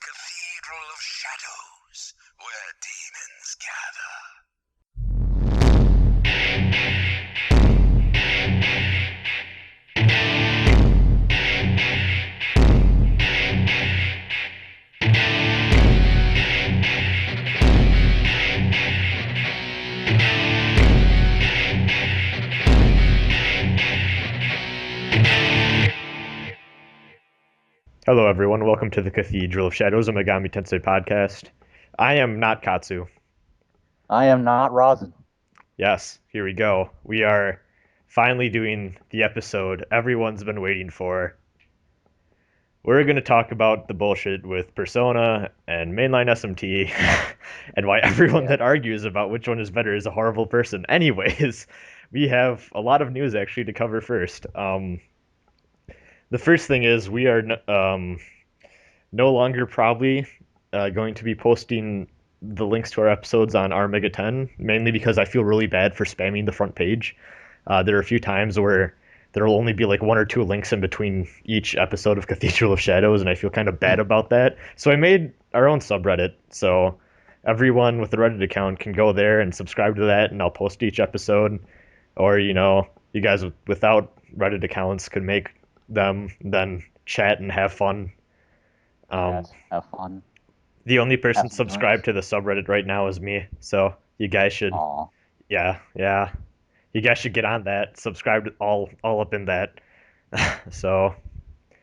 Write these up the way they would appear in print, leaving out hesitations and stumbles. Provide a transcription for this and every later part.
Cathedral of Shadows, where demons gather. Hello, everyone. Welcome to the Cathedral of Shadows, a MegaTen podcast. I am not Katsu. I am not Rasen. Yes, here we go. We are finally doing the episode everyone's been waiting for. We're going to talk about the bullshit with Persona and Mainline SMT and why everyone that argues about which one is better is a horrible person. Anyways, we have a lot of news actually to cover first. The first thing is we are no longer probably going to be posting the links to our episodes on our MegaTen, mainly because I feel really bad for spamming the front page. There are a few times where there will only be like one or two links in between each episode of Cathedral of Shadows, and I feel kind of bad about that. So I made our own subreddit, so everyone with the Reddit account can go there and subscribe to that, and I'll post each episode. Or, you guys without Reddit accounts can make them, then chat and have fun. Yes, have fun. The only person Have some subscribed to drinks. the subreddit right now is me, so you guys should, Aw, yeah, you guys should get on that. Subscribe to all up in that. So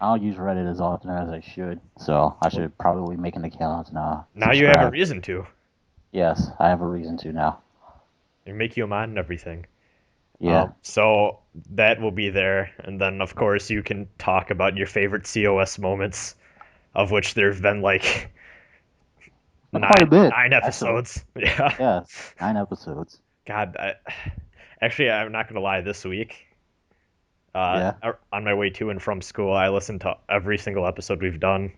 I don't use Reddit as often as I should, so I should probably make an account and now you have a subscribe. reason to. Yes, I have a reason to now. They make you a mod and everything. Yeah. So that will be there, and then of course you can talk about your favorite COS moments, of which there've been like Quite a bit, nine actually. episodes. Yeah. Yes, 9 episodes. God, actually, I'm not gonna lie. This week, Yeah. on my way to and from school, I listened to every single episode we've done.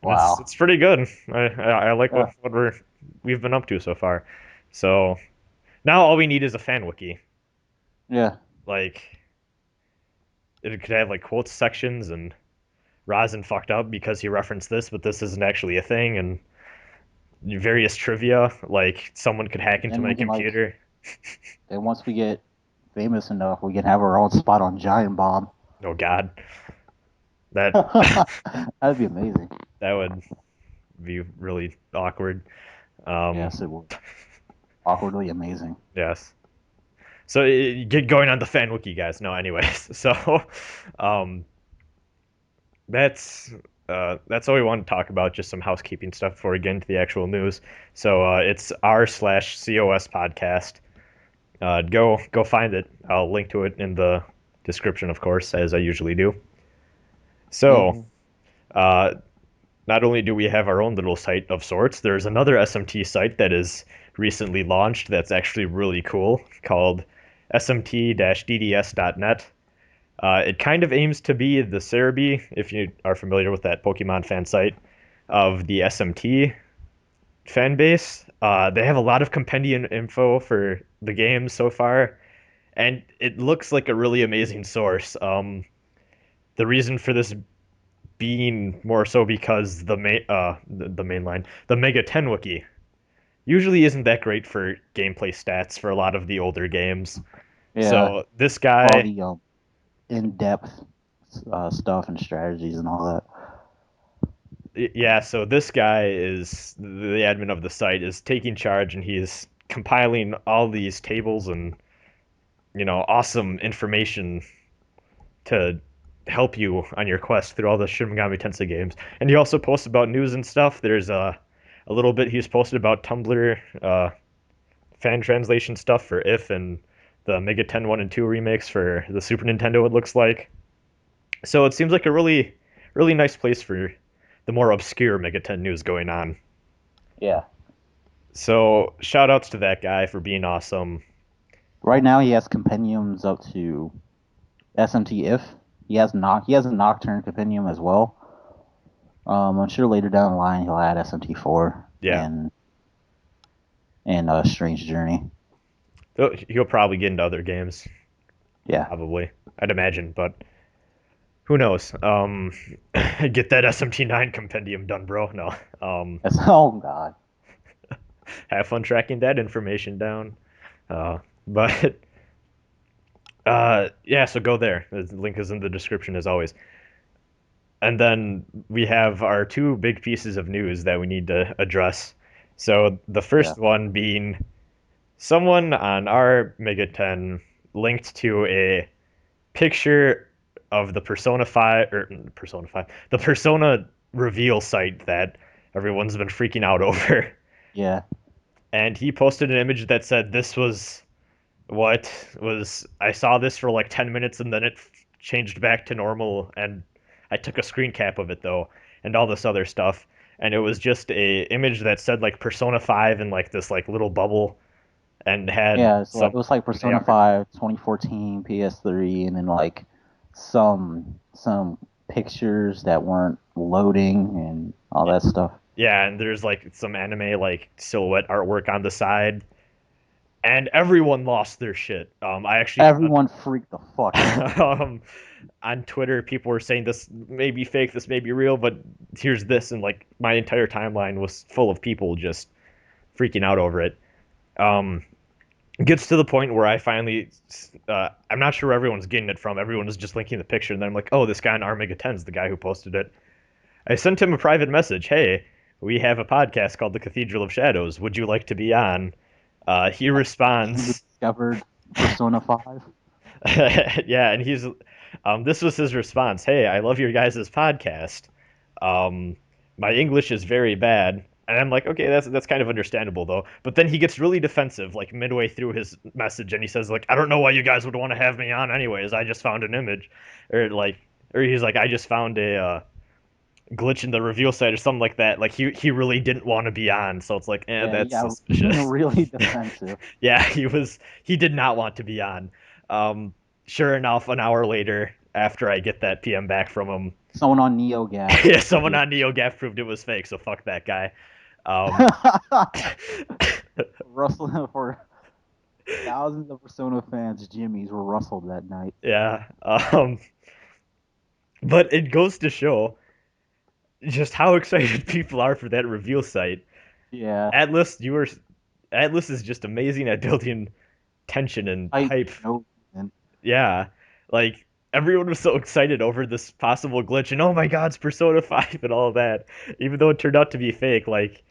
And it's Wow. pretty good. I like Yeah. what we've been up to so far. So now all we need is a fan wiki. Yeah. Like it could have like quotes sections and Rasen fucked up because he referenced this, but this isn't actually a thing, and various trivia. Like someone could hack into Then my we can computer. then once we get famous enough, we can have our own spot on Giant Bomb. Oh God, that That'd be amazing. that would be really awkward. Um, Yes, it would. Awkwardly amazing. yes. So get going on the fan wiki, guys. No, anyways. So, um, that's all we want to talk about. Just some housekeeping stuff before we get into the actual news. So it's r/COS podcast. Go find it. I'll link to it in the description, of course, as I usually do. So, uh, not only do we have our own little site of sorts, there's another SMT site that is recently launched that's actually really cool called smt-dds.net. It kind of aims to be the Cerebi, if you are familiar with that Pokemon fan site, of the SMT fan base. They have a lot of compendium info for the games so far, and it looks like a really amazing source. The reason for this being more so because the mainline, the MegaTen wiki, usually isn't that great for gameplay stats for a lot of the older games. Yeah. So this All guy, the in-depth stuff and strategies and all that. yeah, so this guy is the admin of the site, is taking charge, and he's compiling all these tables and awesome information to help you on your quest through all the Shin Megami Tensei games. And he also posts about news and stuff. There's a little bit he's posted about Tumblr fan translation stuff for If and the MegaTen 1 and 2 remakes for the Super Nintendo, it looks like. So it seems like a really nice place for the more obscure MegaTen news going on. Yeah. So shout outs to that guy for being awesome. Right now he has compendiums up to SMT if. He has a Nocturne compendium as well. I'm sure later down the line he'll add SMT IV Yeah. and Strange Journey. He'll probably get into other games, Yeah. probably. I'd imagine, but Who knows? Get that SMT9 compendium done, bro. No. Oh God. Have fun tracking that information down. But yeah, so go there. The link is in the description as always. And then we have our two big pieces of news that we need to address. So the Yeah. first one being someone on our MegaTen linked to a picture of the the Persona reveal site that everyone's been freaking out over. Yeah. And he posted an image that said this was what was I saw this for like 10 minutes and then it changed back to normal and I took a screen cap of it though and all this other stuff and it was just a image that said like Persona 5 in like this like little bubble and had Yeah. some It was like Persona 5, 2014, PS3, and then like some pictures that weren't loading and all that stuff. yeah, and there's like some anime like silhouette artwork on the side and everyone lost their shit. I actually Everyone freaked the fuck out. On Twitter, people were saying this may be fake, this may be real, but here's this, and like my entire timeline was full of people just freaking out over it. Um, it gets to the point where I finally, I'm not sure where everyone's getting it from. Everyone is just linking the picture, and then I'm like, oh, this guy on Armega 10's the guy who posted it. I sent him a private message. Hey, we have a podcast called the Cathedral of Shadows. Would you like to be on? He You responds. discovered Persona 5. Yeah, and this was his response. Hey, I love your guys' podcast. My English is very bad. And I'm like, okay, that's kind of understandable though. But then he gets really defensive, like midway through his message, and he says, like, I don't know why you guys would want to have me on anyways. I just found an image, or he's like, I just found a glitch in the reveal site or something like that. Like he really didn't want to be on. So it's like, that's suspicious. Really defensive. Yeah, he did not want to be on. Sure enough, an hour later, after I get that PM back from him, Someone on NeoGAF. yeah, someone on NeoGAF proved it was fake. So fuck that guy. Russell for thousands of Persona fans, Jimmys were rustled that night. Yeah. But it goes to show just how excited people are for that reveal site. Yeah. Atlas is just amazing at building tension and hype. No, Yeah, like everyone was so excited over this possible glitch, and oh my God, it's Persona 5 and all that. Even though it turned out to be fake, like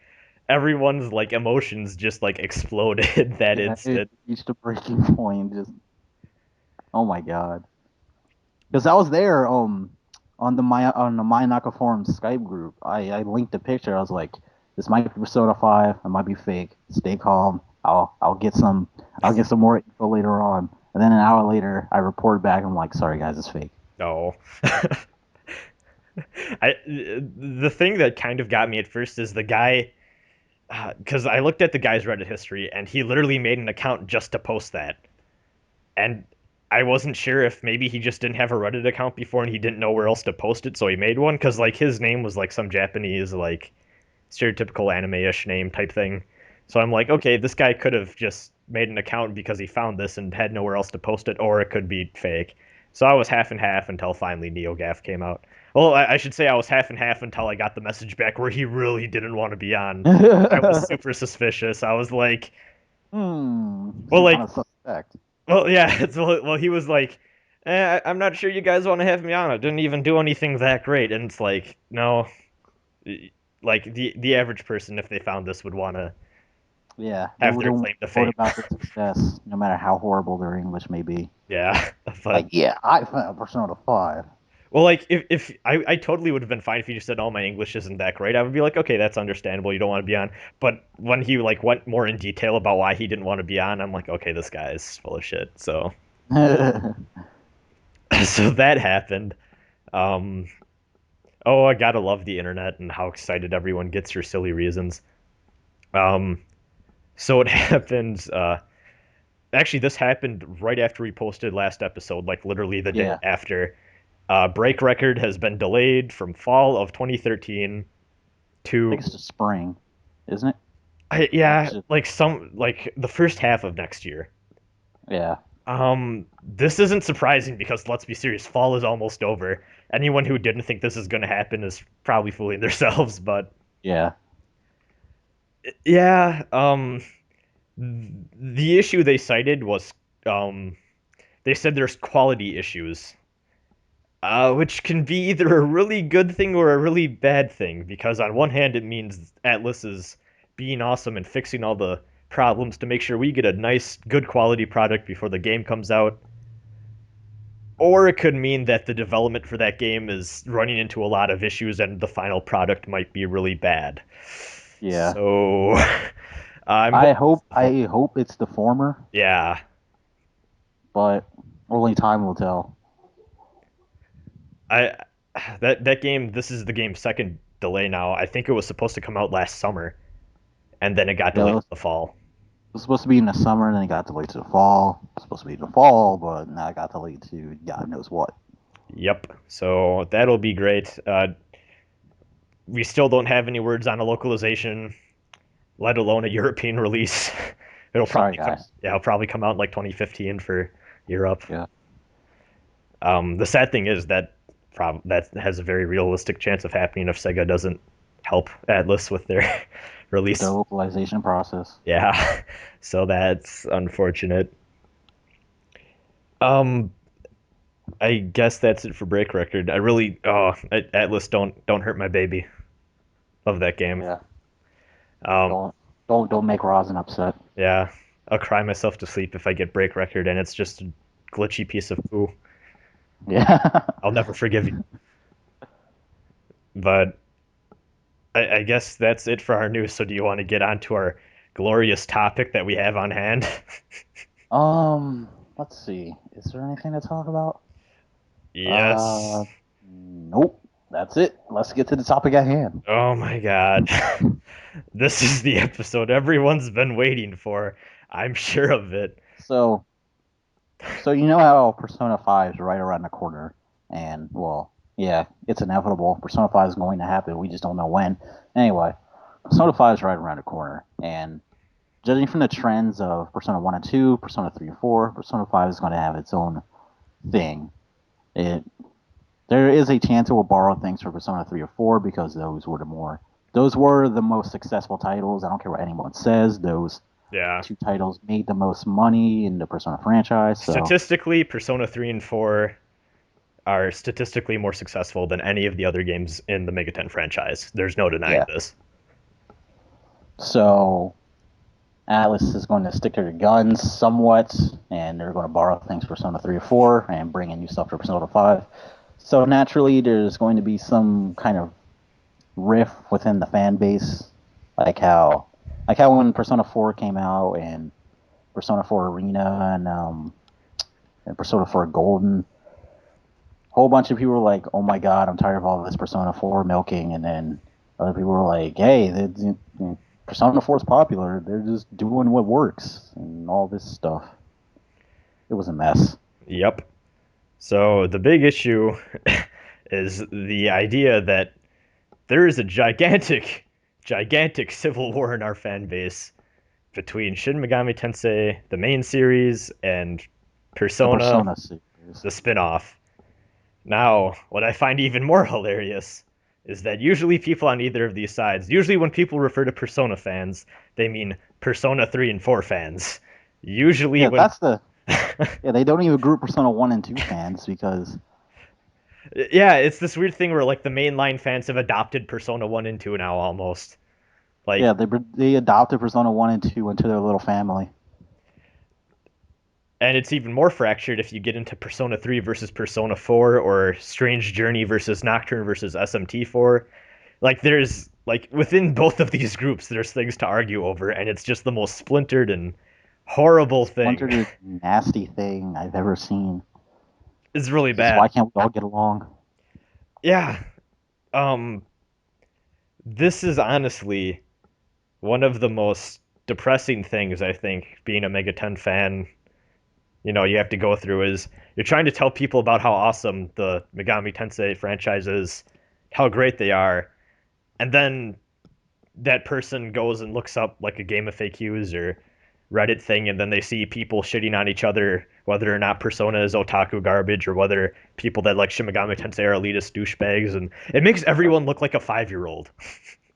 everyone's like emotions just like exploded that instant. It reached a breaking point. Just oh my God, because I was there on the Mayonaka forum Skype group. I linked the picture. I was like, this might be Persona 5. It might be fake. Stay calm. I'll get some more info later on. And then an hour later, I report back. I'm like, sorry guys, it's fake. No. The thing that kind of got me at first is the guy, because I looked at the guy's Reddit history and he literally made an account just to post that, and I wasn't sure if maybe he just didn't have a Reddit account before and he didn't know where else to post it, so he made one because like his name was like some Japanese like stereotypical anime-ish name type thing. So I'm like, okay, this guy could have just made an account because he found this and had nowhere else to post it, or it could be fake. So I was half and half until finally NeoGAF came out. Well, I should say I was half and half until I got the message back where he really didn't want to be on. I was super suspicious. I was like, well, like, kind of suspect. well, yeah. Well, he was like, I'm not sure you guys want to have me on. I didn't even do anything that great. And it's like, no, like the average person, if they found this, would want to have their claim to fame about their success, no matter how horrible their English may be. Yeah, but like, yeah, I found Persona 5. Well, like if I totally would have been fine if he just said, "Oh, my English isn't that great." I would be like, "Okay, that's understandable. You don't want to be on." But when he like went more in detail about why he didn't want to be on, I'm like, "Okay, this guy is full of shit." So, so that happened. Oh, I gotta love the internet and how excited everyone gets for silly reasons. So it happens. Actually, this happened right after we posted last episode, like literally the day after. Break Record has been delayed from fall of 2013 to. I think it's just spring, isn't it? Like the first half of next year. Yeah. This isn't surprising because let's be serious, fall is almost over. anyone who didn't think this is going to happen is probably fooling themselves. But Yeah. yeah, the issue they cited was um, they said there's quality issues, which can be either a really good thing or a really bad thing. Because on one hand, it means Atlas is being awesome and fixing all the problems to make sure we get a nice, good quality product before the game comes out. Or it could mean that the development for that game is running into a lot of issues and the final product might be really bad. Yeah. So I hope it's the former, yeah. but only time will tell. I that game, this is the game's second delay now. I think it was supposed to come out last summer and then it got Yeah, delayed it to the fall. was supposed to be in the summer, and then it got delayed to the fall. It was supposed to be in the fall, but now it got delayed to God knows what. Yep. So that'll be great. We still don't have any words on a localization, let alone a European release. Sorry, guys. It'll probably come out in like 2015 for Europe. Yeah. The sad thing is that that has a very realistic chance of happening if Sega doesn't help Atlas with their With the release. localization process. Yeah, so that's unfortunate. Um, I guess that's it for Break Record. I really, Atlas, don't hurt my baby. Love that game. Yeah. Um, Don't make Rasen upset. yeah, I'll cry myself to sleep if I get Break Record and it's just a glitchy piece of poo. Yeah. I'll never forgive you. But I guess that's it for our news. So do you want to get on to our glorious topic that we have on hand? Let's see. Is there anything to talk about? Yes. Nope. That's it. Let's get to the topic at hand. Oh my God. This is the episode everyone's been waiting for. I'm sure of it. So you know how Persona 5 is right around the corner, and well, yeah, it's inevitable. Persona 5 is going to happen. We just don't know when. Anyway, Persona 5 is right around the corner, and judging from the trends of Persona 1 and 2, Persona 3 and 4, Persona 5 is going to have its own thing. There is a chance it will borrow things from Persona 3 or 4 because those were the most successful titles. I don't care what anyone says. Those Yeah. two titles made the most money in the Persona franchise. So. Statistically, Persona 3 and 4 are statistically more successful than any of the other games in the MegaTen franchise. There's no denying this. So Atlas is going to stick to their guns somewhat, and they're going to borrow things from Persona 3 or 4 and bring in new stuff for Persona 5. So naturally, there's going to be some kind of riff within the fan base, like how when Persona 4 came out and Persona 4 Arena and Persona 4 Golden, a whole bunch of people were like, "Oh my God, I'm tired of all this Persona 4 milking," and then other people were like, "Hey, Persona 4 is popular. They're just doing what works and all this stuff." It was a mess. Yep. So the big issue is the idea that there is a gigantic civil war in our fan base between Shin Megami Tensei, the main series, and Persona series. the spin-off. Now, what I find even more hilarious is that usually people on either of these sides, usually when people refer to Persona fans, they mean Persona 3 and 4 fans. Usually yeah, when that's the yeah, they don't even group Persona 1 and 2 fans because yeah, it's this weird thing where like the mainline fans have adopted Persona 1 and 2 now almost. Like yeah, they adopted Persona 1 and 2 into their little family. and it's even more fractured if you get into Persona 3 versus Persona 4 or Strange Journey versus Nocturne versus SMT 4. Like there's like within both of these groups there's things to argue over and it's just the most splintered and horrible thing. Splintered nasty thing I've ever seen. It's really bad. Why can't we all get along? Yeah. This is honestly one of the most depressing things I think being a MegaTen fan, you have to go through is you're trying to tell people about how awesome the Megami Tensei franchise is, how great they are, and then that person goes and looks up like a game of FAQs or Reddit thing, and then they see people shitting on each other, whether or not Persona is otaku garbage or whether people that like Shin Megami Tensei are elitist douchebags, and it makes everyone look like a 5-year-old.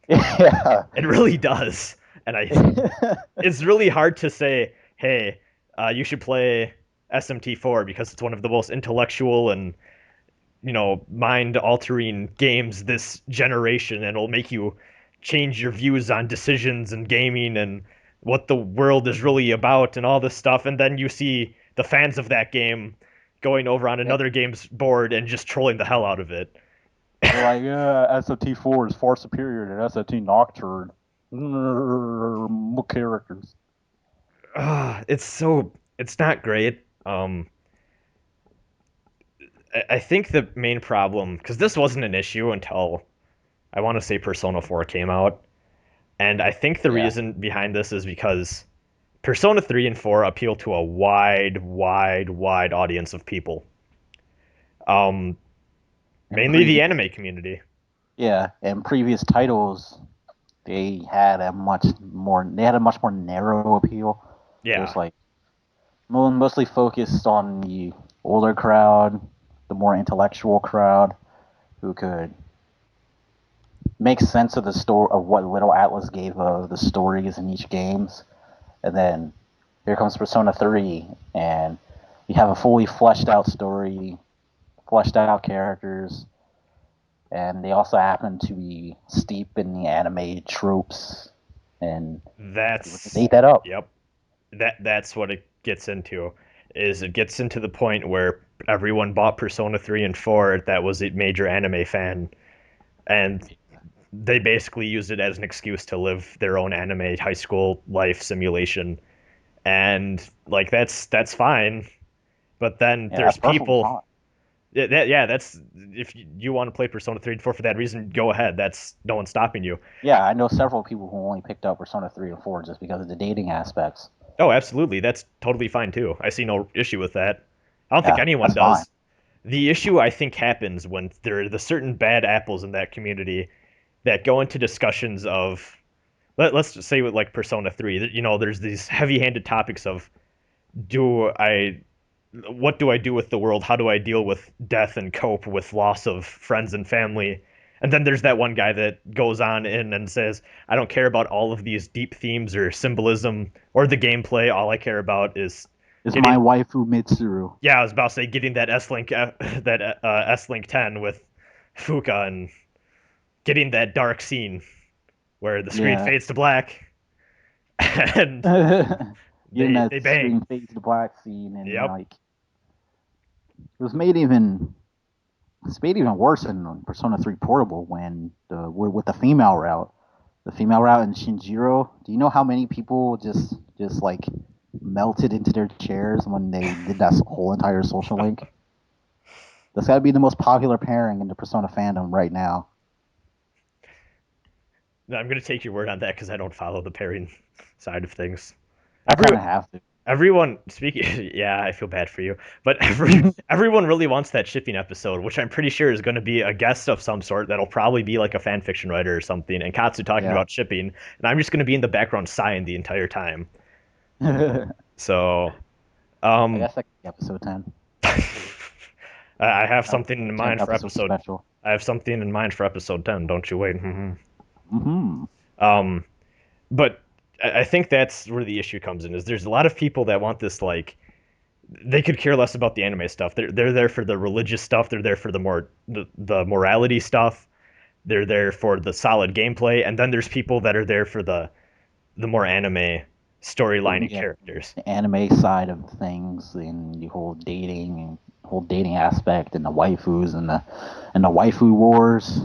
Yeah. It really does, and it's really hard to say, hey, you should play SMT IV because it's one of the most intellectual and mind-altering games this generation, and it'll make you change your views on decisions and gaming and what the world is really about and all this stuff. And then you see the fans of that game going over on another game's board and just trolling the hell out of it. They're like, yeah, SMT IV is far superior to SMT Nocturne. More characters. It's not great. I think the main problem, because this wasn't an issue until I want to say Persona 4 came out, and I think the reason behind this is because Persona 3 and 4 appeal to a wide audience of people. Mainly the anime community. Yeah, and previous titles, they had a much more narrow appeal. Yeah. It was like mostly focused on the older crowd, the more intellectual crowd, who could make sense of the story of what Little Atlas gave of the stories in each games. And then here comes Persona 3, and you have a fully fleshed out story, fleshed out characters, and they also happen to be steep in the anime tropes, and they ate that up. Yep. That's what it gets into. It gets into the point where everyone bought Persona 3 and 4 that was a major anime fan, and they basically used it as an excuse to live their own anime high school life simulation. And like that's fine, but then there's people. That's if you want to play Persona 3 and 4 for that reason, go ahead. That's no one's stopping you. Yeah, I know several people who only picked up Persona 3 and 4 just because of the dating aspects. Oh, absolutely. That's totally fine too. I see no issue with that. I don't think anyone does. Fine. The issue I think happens when there are the certain bad apples in that community that go into discussions of let's just say with like Persona 3, there's these heavy-handed topics of what do I do with the world? How do I deal with death and cope with loss of friends and family? And then there's that one guy that goes on in and says, I don't care about all of these deep themes or symbolism or the gameplay. All I care about is my waifu Mitsuru. Yeah, I was about to say getting that S-Link S-Link 10 with Fuka and getting that dark scene where the screen fades to black and they bang. Screen fades to black scene, and like it was made even worse in Persona 3 Portable when with the female route. The female route in Shinjiro. Do you know how many people just like melted into their chairs when they did that whole entire social link? That's got to be the most popular pairing in the Persona fandom right now. I'm going to take your word on that because I don't follow the pairing side of things. I kind of have to. Everyone speaking, yeah, I feel bad for you, but everyone really wants that shipping episode, which I'm pretty sure is going to be a guest of some sort. That'll probably be like a fan fiction writer or something, and Katsu talking about shipping, and I'm just going to be in the background sighing the entire time. So, I guess that could be episode 10. I have something in mind for episode. Special. I have something in mind for episode 10. Don't you wait. But I think that's where the issue comes in. Is there's a lot of people that want this like they could care less about the anime stuff. They're there for the religious stuff. They're there for the morality stuff. They're there for the solid gameplay. And then there's people that are there for the more anime storyline and characters. The anime side of things, and the whole dating aspect, and the waifus and the waifu wars.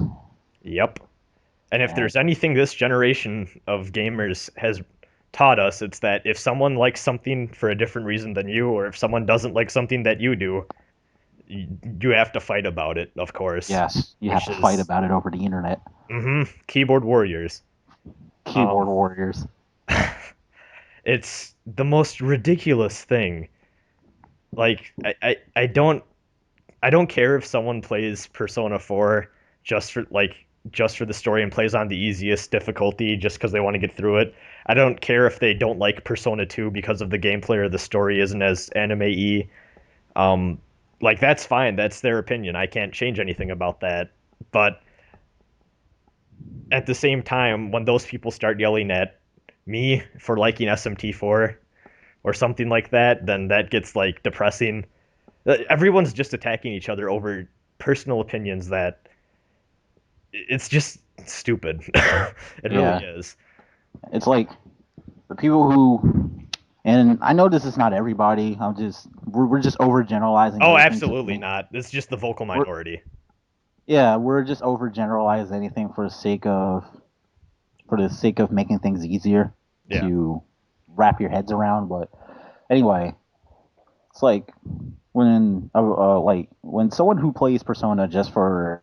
Yep. And if there's anything this generation of gamers has taught us, it's that if someone likes something for a different reason than you, or if someone doesn't like something that you do, you have to fight about it, of course. Yes, you have to fight about it over the internet. Keyboard warriors. Keyboard warriors. It's the most ridiculous thing. Like, I don't care if someone plays Persona 4 just for, like, just for the story and plays on the easiest difficulty just because they want to get through it. I don't care if they don't like Persona 2 because of the gameplay or the story isn't as anime-y. Like, that's fine. That's their opinion. I can't change anything about that. But at the same time, when those people start yelling at me for liking SMT 4 or something like that, then that gets like depressing. Everyone's just attacking each other over personal opinions that it's just stupid. It Yeah. really is. It's like the people who, and I know this is not everybody. We're just overgeneralizing. Oh, everything to absolutely make- not. It's just the vocal minority. Yeah, we're just overgeneralize anything for the sake of making things easier Yeah. to wrap your heads around. But anyway, it's like when when someone who plays Persona just for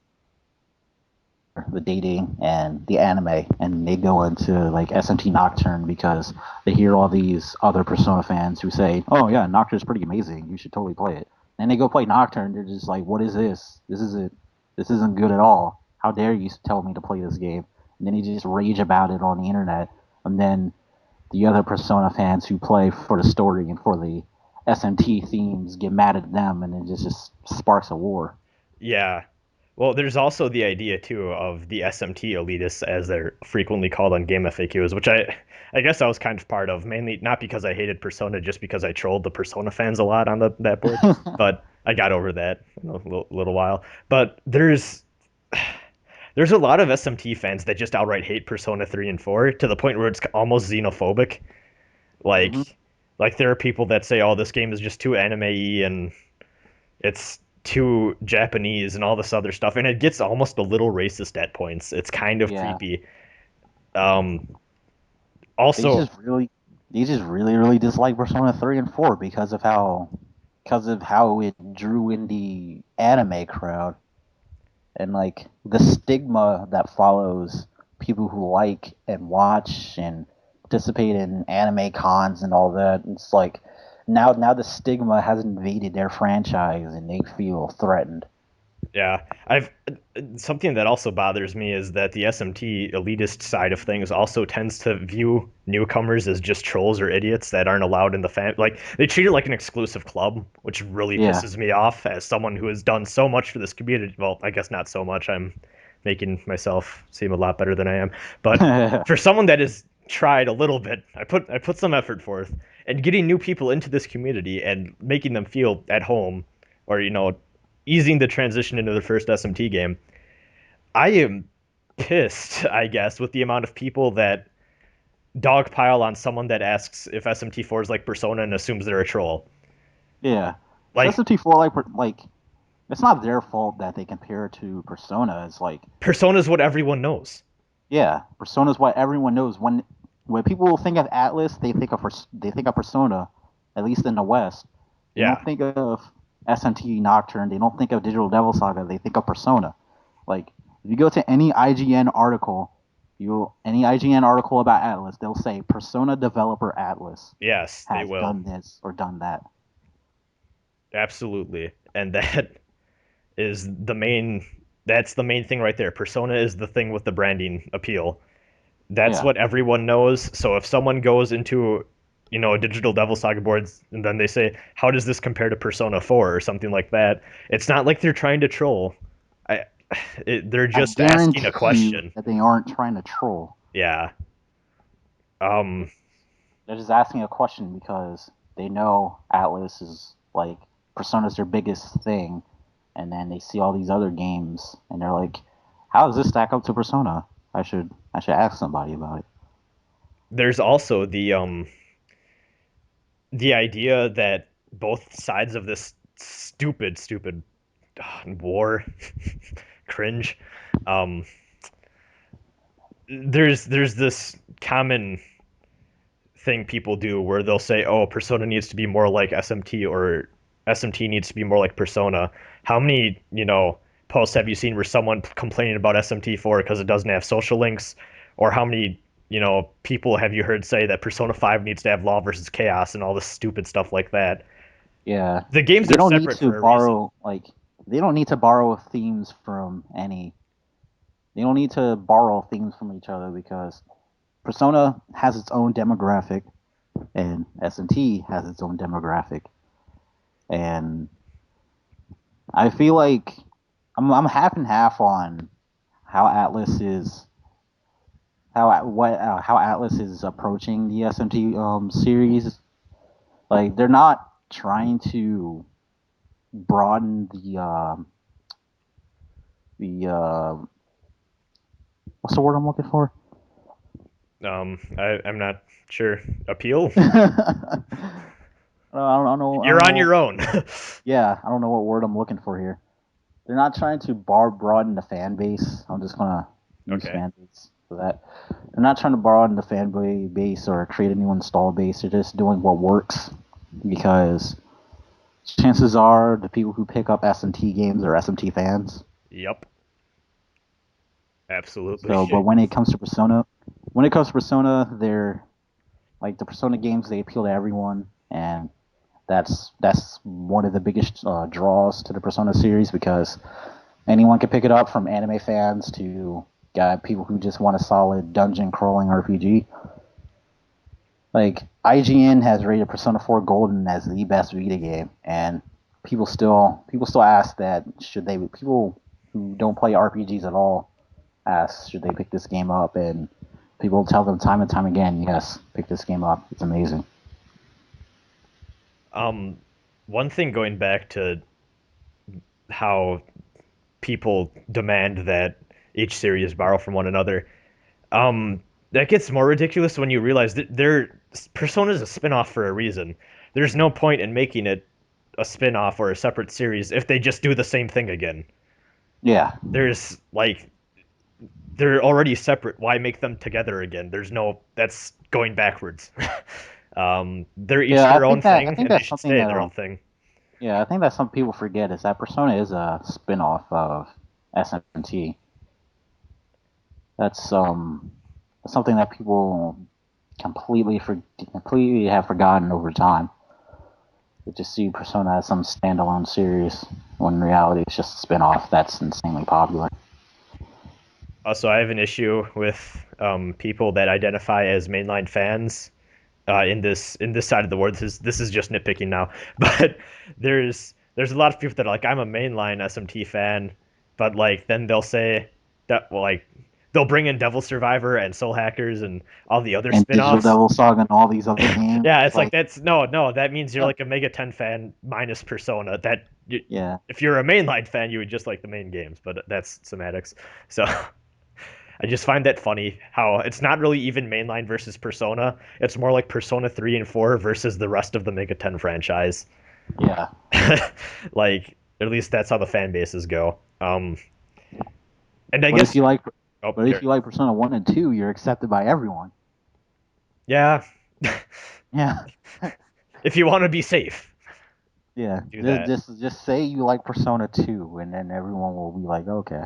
the dating and the anime, and they go into like SMT Nocturne because they hear all these other Persona fans who say, "Oh yeah, Nocturne's pretty amazing. You should totally play it." And they go play Nocturne. They're just like, "What is this? This isn't good at all. How dare you tell me to play this game?" And then they just rage about it on the internet. And then the other Persona fans who play for the story and for the SMT themes get mad at them, and it just sparks a war. Yeah. Well, there's also the idea too of the SMT elitists, as they're frequently called on game FAQs, which I guess I was kind of part of, mainly not because I hated Persona, just because I trolled the Persona fans a lot on that board. But I got over that in a little while. But there's a lot of SMT fans that just outright hate Persona 3 and 4 to the point where it's almost xenophobic. Like Mhm. like there are people that say, "Oh, this game is just too anime-y and it's too Japanese and all this other stuff," and it gets almost a little racist at points. It's kind of Yeah. creepy. They Also, just really dislike Persona 3 and 4 because of how it drew in the anime crowd, and like the stigma that follows people who like and watch and participate in anime cons and all that. It's like now the stigma has invaded their franchise and they feel threatened. yeah, I've something that also bothers me is that the SMT elitist side of things also tends to view newcomers as just trolls or idiots that aren't allowed in the fan. Like, they treat it like an exclusive club, which really Yeah. pisses me off as someone who has done so much for this community. Well, I guess not so much. I'm making myself seem a lot better than I am. But for someone that has tried a little bit, I put some effort forth, and getting new people into this community and making them feel at home, or easing the transition into the first SMT game. I am pissed, I guess, with the amount of people that dogpile on someone that asks if SMT4 is like Persona and assumes they're a troll. Yeah. Like, SMT4 like it's not their fault that they compare it to Persona. It's like, Persona is what everyone knows. yeah, Persona is what everyone knows. When people think of Atlas, they think of Persona, at least in the West. They Yeah. don't think of SMT Nocturne. They don't think of Digital Devil Saga. They think of Persona. Like, if you go to any IGN article, about Atlas, they'll say Persona developer Atlas Yes, they has will. done this or done that. Absolutely. And that is the main that's the main thing right there. Persona is the thing with the branding appeal. That's Yeah. what everyone knows. So if someone goes into, a Digital Devil Saga boards and then they say, "How does this compare to Persona 4?" or something like that, it's not like they're trying to troll. I, they're just I guarantee asking a question. you that they aren't trying to troll. Yeah. Um. They're just asking a question because they know Atlas is like Persona's their biggest thing, and then they see all these other games, and they're like, "How does this stack up to Persona? I should ask somebody about it." There's also the idea that both sides of this stupid war cringe. Um. There's this common thing people do where they'll say, "Oh, Persona needs to be more like SMT," or "SMT needs to be more like Persona." How many, posts have you seen where someone complaining about SMT4 because it doesn't have social links? Or how many, people have you heard say that Persona 5 needs to have law versus chaos and all this stupid stuff like that? Yeah, The games they are don't need separate to for a reason. borrow they don't need to borrow themes from any They don't need to borrow things from each other because Persona has its own demographic and SMT has its own demographic. And I feel like I'm half and half on how Atlas is how Atlas is approaching the SMT series. Like they're not trying to broaden the what's the word I'm looking for? I'm not sure. Appeal? I don't know. You're on your own. Yeah, I don't know what word I'm looking for here. They're not trying to broaden the fan base. I'm just gonna use Okay. fan base for that. They're not trying to broaden the fan base or create a new install base. They're just doing what works because chances are the people who pick up SMT games are SMT fans. Yep. Absolutely. So, but when it comes to Persona, they're like the Persona games. They appeal to everyone, and that's one of the biggest draws to the Persona series because anyone can pick it up, from anime fans to people who just want a solid dungeon crawling RPG. Like IGN has rated Persona 4 Golden as the best Vita game, and people still ask that people who don't play RPGs at all ask should they pick this game up, and people tell them time and time again, yes, pick this game up. It's amazing. One thing going back to how people demand that each series borrow from one another, that gets more ridiculous when you realize that Persona is a spin-off for a reason. There's no point in making it a spin-off or a separate series if they just do the same thing again. Yeah, There's like they're already separate. Why make them together again? That's going backwards. They're each yeah. their own thing, I think and they that's should something stay that their own thing. yeah, I think that some people forget is that Persona is a spin-off of SMT. That's something that people completely have forgotten over time. They just see Persona as some standalone series when in reality it's just a spin-off that's insanely popular. Also, I have an issue with people that identify as mainline fans in this side of the world. This is just nitpicking now, but there's a lot of people that are like, I'm a mainline SMT fan, but like then they'll say that, well, like they'll bring in Devil Survivor and Soul Hackers and all the other And Digital spin-offs. Devil Saga and all these other games. Yeah, It's it's like like, that's no, that means you're like a MegaTen fan minus Persona. yeah, If you're a mainline fan, you would just like the main games, but that's semantics. So I just find that funny how it's not really even mainline versus Persona. It's more like Persona 3 and 4 versus the rest of the MegaTen franchise. yeah. Like, at least that's how the fan bases go. And I But guess, if you like, oh, but if you like Persona 1 and 2, you're accepted by everyone. yeah, Yeah, if you want to be safe, yeah. do that. Just say you like Persona 2, and then everyone will be like, okay.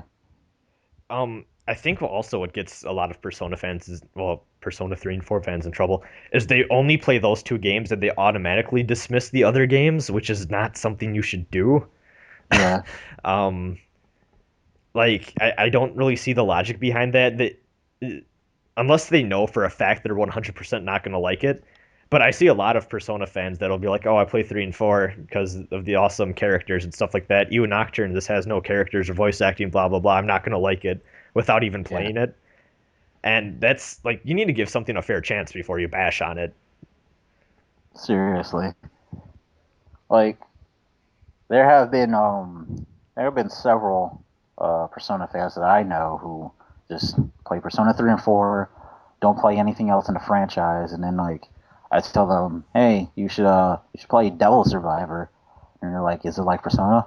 I think also what gets a lot of Persona fans is, well, Persona 3 and 4 fans in trouble, is they only play those two games and they automatically dismiss the other games, which is not something you should do. Yeah, Um, like, I don't really see the logic behind that. Unless they know for a fact they're 100% not going to like it. But I see a lot of Persona fans that'll be like, oh, I play 3 and 4 because of the awesome characters and stuff like that. You Nocturne, this has no characters or voice acting, blah, blah, blah. I'm not going to like it without even yeah. playing it. And that's like, you need to give something a fair chance before you bash on it. Seriously. Like, there have been several Persona fans that I know who just play Persona 3 and 4, don't play anything else in the franchise, and then like I tell them, hey, you should play Devil Survivor, and they're like, is it like Persona?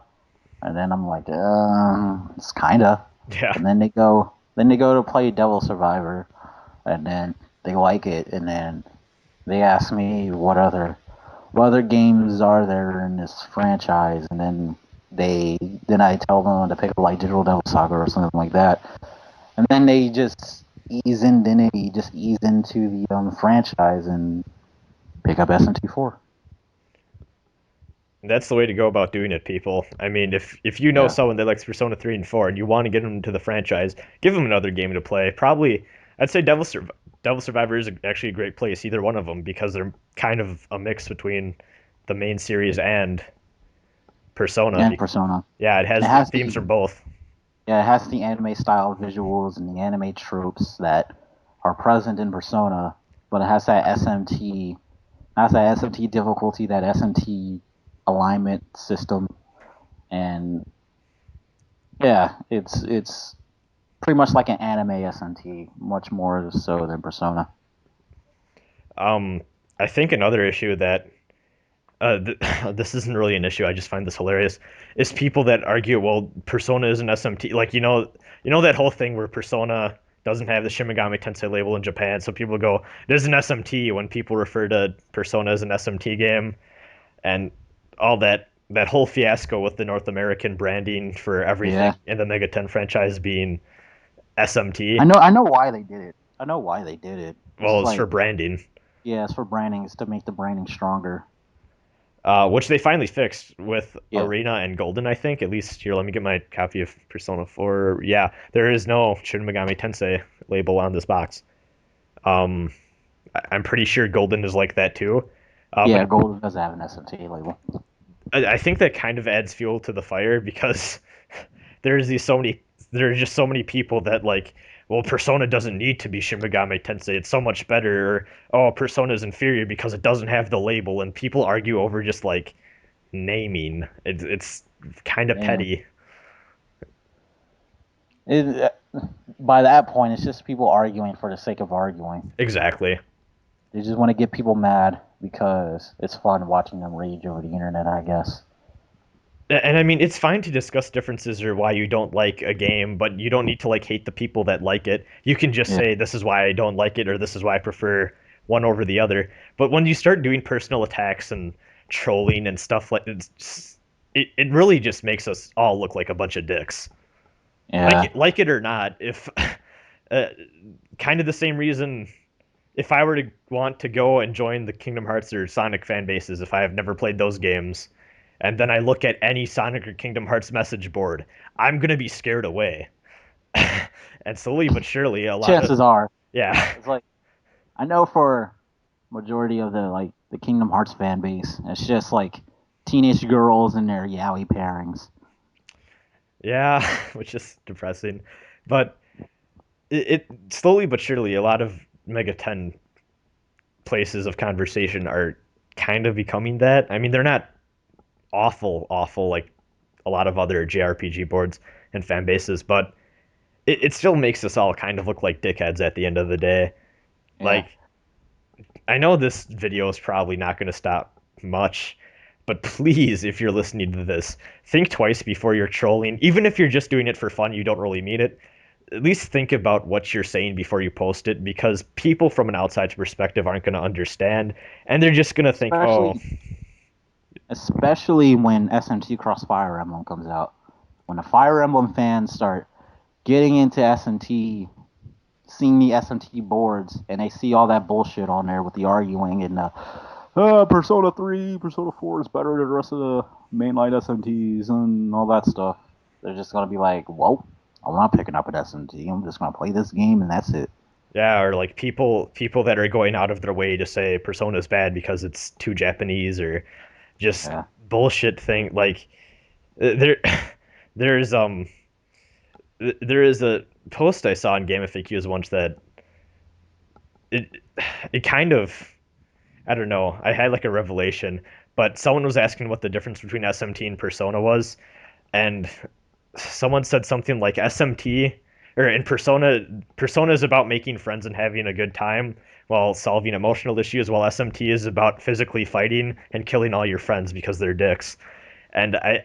And then I'm like, it's kinda. Yeah. And then they go to play Devil Survivor, and then they like it, and then they ask me what other games are there in this franchise, and then I tell them to pick up like Digital Devil Saga or something like that, and then they just ease into the franchise and pick up SMT4. That's the way to go about doing it, people. I mean, if you know Yeah. someone that likes Persona 3 and 4 and you want to get them into the franchise, give them another game to play. Probably, I'd say Devil Survivor is actually a great place, either one of them, because they're kind of a mix between the main series and Persona. And Persona. Yeah, it It has has themes the from both. Yeah, it has the anime style visuals and the anime tropes that are present in Persona, but it has that SMT difficulty, that SMT alignment system, and yeah, it's pretty much like an anime SMT, much more so than Persona. Um, I think another issue that this isn't really an issue. I just find this hilarious. Is people that argue, well, Persona is an SMT. Like you know that whole thing where Persona doesn't have the Shin Megami Tensei label in Japan, so people go, "There's an SMT" when people refer to Persona as an SMT game, and all that whole fiasco with the North American branding for everything Yeah, in the MegaTen franchise being SMT. I know why they did it. I know why they did it. Well, It's it's for like, branding. yeah, it's for branding. It's to make the branding stronger. Which they finally fixed with Yeah, Arena and Golden, I think. At least here, let me get my copy of Persona 4. Yeah, there is no Shin Megami Tensei label on this box. Um, I'm pretty sure Golden is like that too. yeah, But Gold does have an SMT label. I think that kind of adds fuel to the fire because there's these so many there's just so many people that like, well, Persona doesn't need to be Shin Megami Tensei, it's so much better, or oh, Persona is inferior because it doesn't have the label, and people argue over just like naming. It's kind of Yeah. petty. It, by that point, it's just people arguing for the sake of arguing. Exactly. They just want to get people mad because it's fun watching them rage over the internet, I guess. And I mean, it's fine to discuss differences or why you don't like a game, but you don't need to like hate the people that like it. You can just Yeah. say this is why I don't like it or this is why I prefer one over the other. But when you start doing personal attacks and trolling and stuff like it really just makes us all look like a bunch of dicks. Yeah. Like it or not, if uh, kind of the same reason if I were to want to go and join the Kingdom Hearts or Sonic fan bases, if I have never played those games, and then I look at any Sonic or Kingdom Hearts message board, I'm gonna be scared away. And slowly but surely, a lot of Chances are. yeah, It's like, I know for majority of the Kingdom Hearts fan base, it's just like teenage girls and their yaoi pairings. yeah, which is depressing. But it slowly but surely, a lot of Mega 10 places of conversation are kind of becoming that. I mean, they're not awful like a lot of other JRPG boards and fan bases, but it still makes us all kind of look like dickheads at the end of the day. Yeah. Like, I know this video is probably not going to stop much, but please, if you're listening to this, think twice before you're trolling. Even if you're just doing it for fun, you don't really mean it. At least think about what you're saying before you post it, because people from an outside perspective aren't going to understand, and they're just going to think, oh, Especially when SMT Cross Fire Emblem comes out. When the Fire Emblem fans start getting into SMT, seeing the SMT boards, and they see all that bullshit on there with the arguing and Persona 3, Persona 4 is better than the rest of the mainline SMTs and all that stuff. They're just gonna be like, well, I'm not picking up an SMT. I'm just gonna play this game and that's it. yeah, or like people that are going out of their way to say Persona's bad because it's too Japanese or just Yeah. bullshit thing. Like there, there's there is a post I saw in Game FAQs once that it it kind of, I don't know, I had like a revelation, but someone was asking what the difference between SMT and Persona was, and someone said something like SMT or in Persona is about making friends and having a good time while solving emotional issues, while SMT is about physically fighting and killing all your friends because they're dicks. And I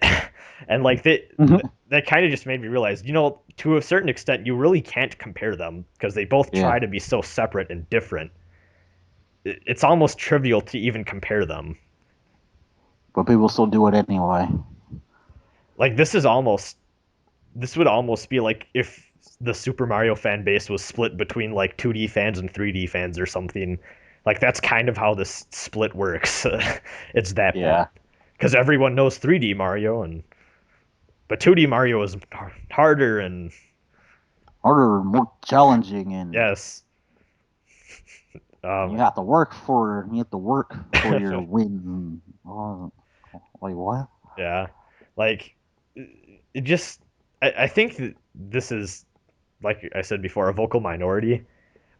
and like that kind of just made me realize, to a certain extent, you really can't compare them because they both Yeah. try to be so separate and different. It's almost trivial to even compare them. But people still do it anyway. Like this would almost be like if the Super Mario fan base was split between like 2D fans and 3D fans or something. Like that's kind of how this split works. It's that bad. Yeah. because everyone knows 3D Mario, but 2D Mario is harder and Harder, more challenging, and yes. you have to work for your win. Oh, wait, what? Yeah, like it just. I think that this is, like I said before, a vocal minority.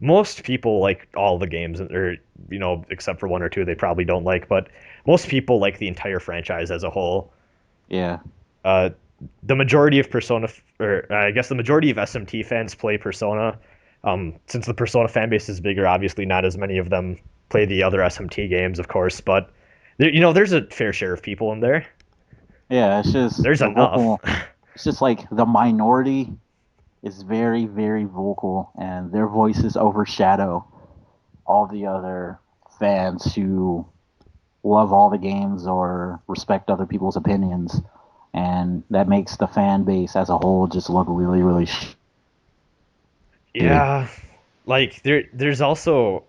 Most people like all the games, or except for one or two, they probably don't like. But most people like the entire franchise as a whole. Yeah, Uh, the majority of Persona, or I guess the majority of SMT fans play Persona. Since the Persona fan base is bigger, obviously not as many of them play the other SMT games, of course. But there's a fair share of people in there. yeah. It's just There's the enough. vocal. It's just like the minority is very, very vocal, and their voices overshadow all the other fans who love all the games or respect other people's opinions, and that makes the fan base as a whole just look really, really shitty. Yeah, like there's also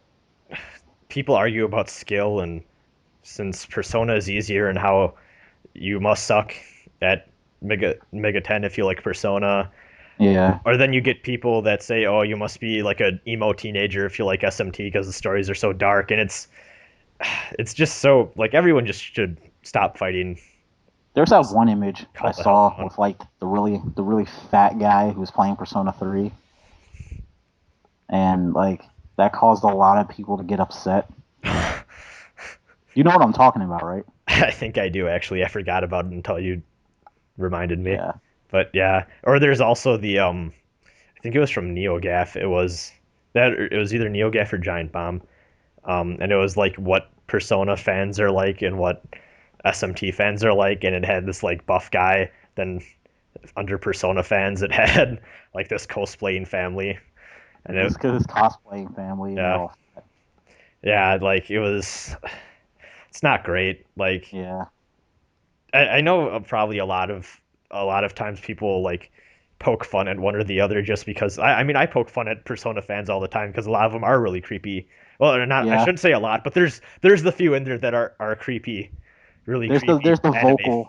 people argue about skill, and since Persona is easier and how you must suck at MegaTen if you like Persona. Yeah, Or then you get people that say, "Oh, you must be like an emo teenager if you like SMT because the stories are so dark." And it's just so like everyone just should stop fighting. there's that one image I Call the hell saw down. with like the really fat guy who was playing Persona 3, and like that caused a lot of people to get upset. You know what I'm talking about, right? I think I do actually. I forgot about it until you reminded me. Yeah. But yeah, or there's also the I think it was from NeoGAF. It was either NeoGAF or Giant Bomb. And it was like what Persona fans are like and what SMT fans are like, and it had this like buff guy. Then under Persona fans, it had like this cosplaying family, and Just because it's cosplaying family and they're yeah, all yeah, like it's not great. Like yeah. I know probably a lot of times people like poke fun at one or the other just because I mean I poke fun at Persona fans all the time because a lot of them are really creepy. Well, or not I Yeah. shouldn't say a lot, but there's the few in there that are creepy, really creepy There's the anime the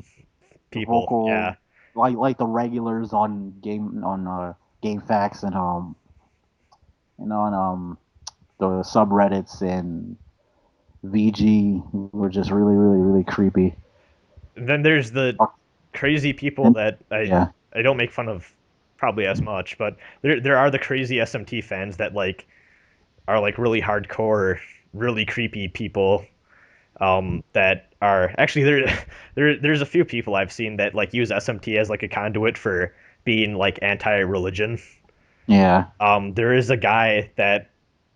people. Yeah. vocal like the regulars on game facts and on the subreddits and VG were just really, really, really creepy. And then there's the crazy people And that yeah, I don't make fun of probably as much, but there are the crazy SMT fans that like are like really hardcore, really creepy people that are actually there's a few people I've seen that like use SMT as like a conduit for being like anti-religion. yeah, There is a guy that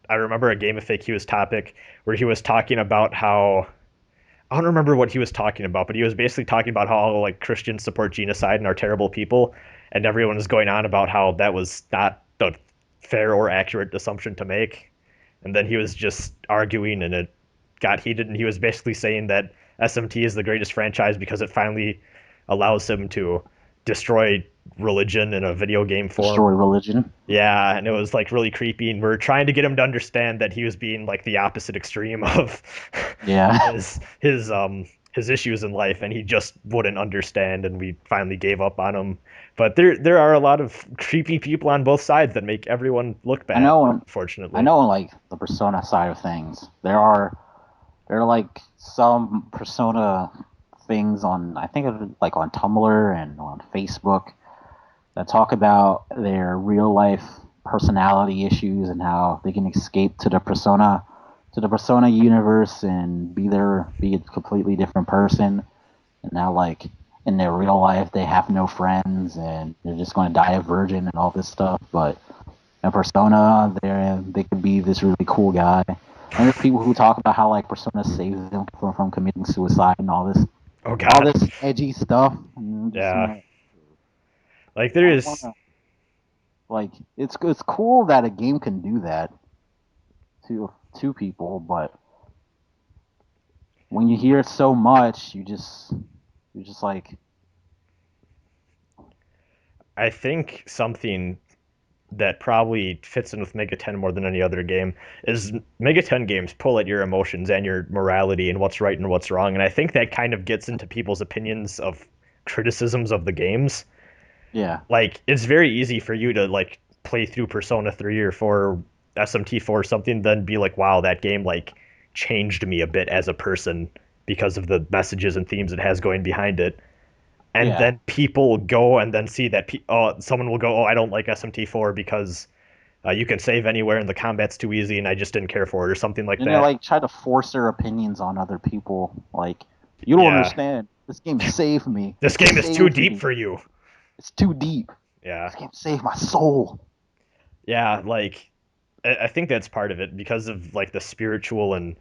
I remember a Game of FAQ's topic where he was talking about how I don't remember what he was talking about, but he was basically talking about how like Christians support genocide and are terrible people, and everyone was going on about how that was not the fair or accurate assumption to make. And then he was just arguing, and it got heated, and he was basically saying that SMT is the greatest franchise because it finally allows him to destroy religion in a video game form. destroy religion. Yeah, and it was like really creepy, and we're trying to get him to understand that he was being like the opposite extreme of Yeah, his issues in life, and he just wouldn't understand, and we finally gave up on him. But there are a lot of creepy people on both sides that make everyone look I bad, know. I unfortunately. know. On like the Persona side of things, there are like some Persona things on I think of like on Tumblr and on Facebook that talk about their real life personality issues and how they can escape to the persona universe and be a completely different person, and now like in their real life they have no friends and they're just going to die a virgin and all this stuff, but in persona they could be this really cool guy. And there's people who talk about how like persona saves them from committing suicide and Oh all God, this edgy stuff, and I'm just yeah. like, Like I there don't is, want to. Like it's cool that a game can do that to people, but when you hear it so much, you're just like I think something that probably fits in with MegaTen more than any other game is MegaTen games pull at your emotions and your morality and what's right and what's wrong. And I think that kind of gets into people's opinions of criticisms of the games. Yeah. Like, it's very easy for you to like play through Persona 3 or 4, SMT 4 or something, then be like, wow, that game like changed me a bit as a person because of the messages and themes it has going behind it. And Yeah. then people go and then see that someone will go, oh, I don't like SMT 4 because you can save anywhere and the combat's too easy and I just didn't care for it or something like And they that. like try to force their opinions on other people. Like, you don't Yeah. understand. This game saved me. This It game is too saved deep me. for you. It's too deep. Yeah. This game saved my soul. Yeah, like I think that's part of it because of like the spiritual and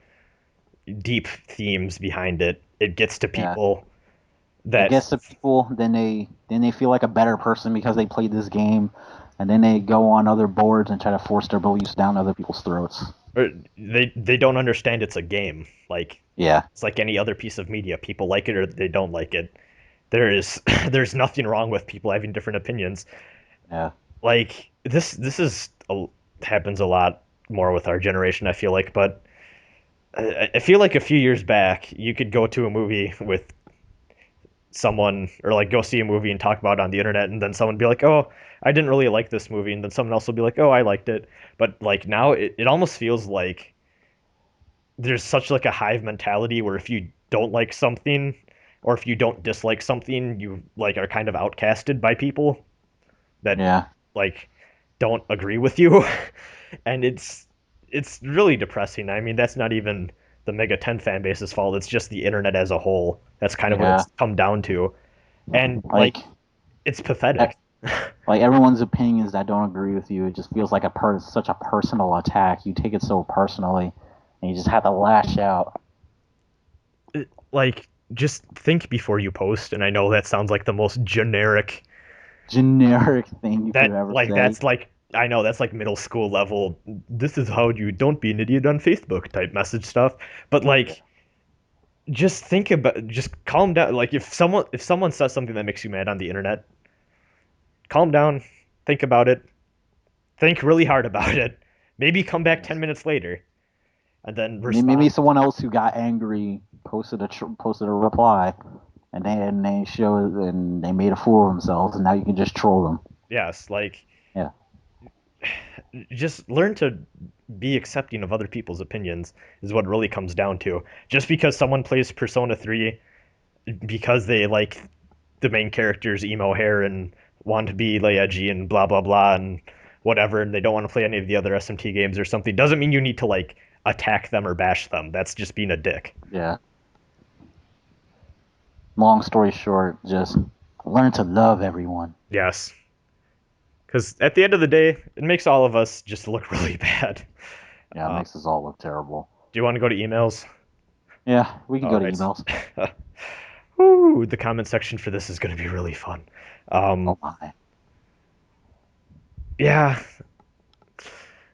deep themes behind it. It gets to Yeah. people It that gets to people, then they feel like a better person because they played this game, and then they go on other boards and try to force their beliefs down other people's throats. or they don't understand it's a game. Like Yeah. it's like any other piece of media. People like it or they don't like it. There is there's nothing wrong with people having different opinions. Yeah. Like this is happens a lot more with our generation, I feel like, but I feel like a few years back you could go to a movie with someone or like go see a movie and talk about it on the internet and then someone be like, oh, I didn't really like this movie, and then someone else will be like, oh, I liked it. But like now it almost feels like there's such like a hive mentality where if you don't like something or if you don't dislike something, you like are kind of outcasted by people that Yeah. like don't agree with you. And it's really depressing. I mean, that's not even the MegaTen fan base's fault. It's just the internet as a whole. That's kind of what Yeah. it's come down to. And Like, like it's pathetic. like everyone's opinions that don't agree with you, it just feels like such a personal attack. You take it so personally, and you just have to lash out. Like just think before you post, and I know that sounds like the most generic Generic thing you could that ever like say. that's like I know that's like middle school level. This is how you don't be an idiot on Facebook type message stuff. But like just think about just calm down. Like if someone says something that makes you mad on the internet, calm down, think about it, think really hard about it. Maybe come back 10 minutes later and then Maybe respond. someone else who got angry posted a reply, and they made a fool of themselves, and now you can just troll them. Yes, like Yeah. just learn to be accepting of other people's opinions is what it really comes down to. Just because someone plays Persona 3 because they like the main character's emo hair and want to be like edgy and blah blah blah and whatever, and they don't want to play any of the other SMT games or something, doesn't mean you need to like attack them or bash them. That's just being a dick. Yeah. Long story short, just learn to love everyone. Yes. Because at the end of the day, it makes all of us just look really bad. Yeah, it makes us all look terrible. Do you want to go to emails? Yeah, we can All go to right. emails. Ooh, the comment section for this is going to be really fun. Oh my. Yeah.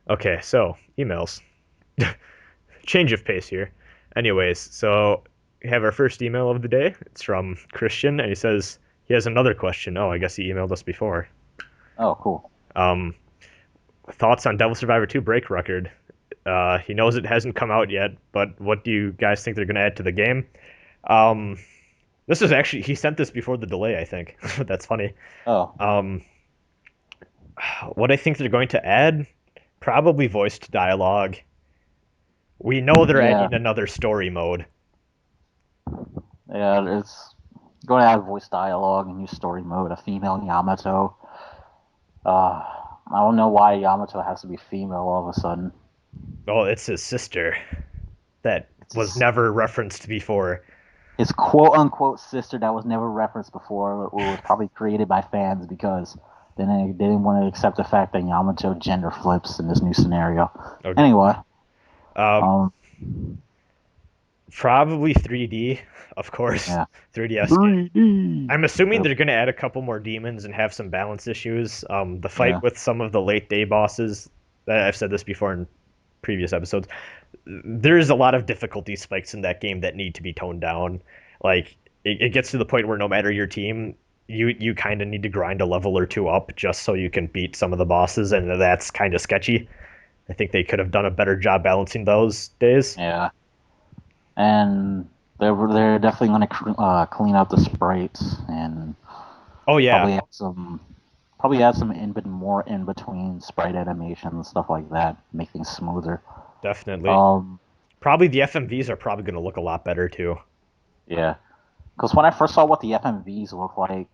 Okay, so emails. Change of pace here. Anyways, so we have our first email of the day. It's from Christian, and he says he has another question. Oh, I guess he emailed us before. Oh, cool. Um, thoughts on Devil Survivor 2 Break Record? He knows it hasn't come out yet, but what do you guys think they're going to add to the game? Um, this is actually, he sent this before the delay, I think. That's funny. Oh, What I think they're going to add? Probably voiced dialogue. We know they're yeah, adding another story mode. yeah. It's going to have voice dialogue and new story mode. A female Yamato. I don't know why Yamato has to be female all of a sudden. Oh, it's his sister that was It's never referenced before. his quote unquote sister that was never referenced before, or was probably created by fans because then they didn't want to accept the fact that Yamato gender flips in this new scenario. Okay. Anyway, Um, probably 3D, of course. yeah. 3DS. 3D. I'm assuming they're going to add a couple more demons and have some balance issues. The fight Yeah. with some of the late day bosses, I've said this before in previous episodes, there's a lot of difficulty spikes in that game that need to be toned down. Like, it gets to the point where no matter your team, you kind of need to grind a level or two up just so you can beat some of the bosses, and that's kind of sketchy. I think they could have done a better job balancing those days. Yeah, and they're definitely going to clean up the sprites and Oh yeah, probably add some more in between sprite animations and stuff like that, make things smoother. definitely. Probably the FMVs are probably going to look a lot better too. Yeah, because when I first saw what the FMVs look like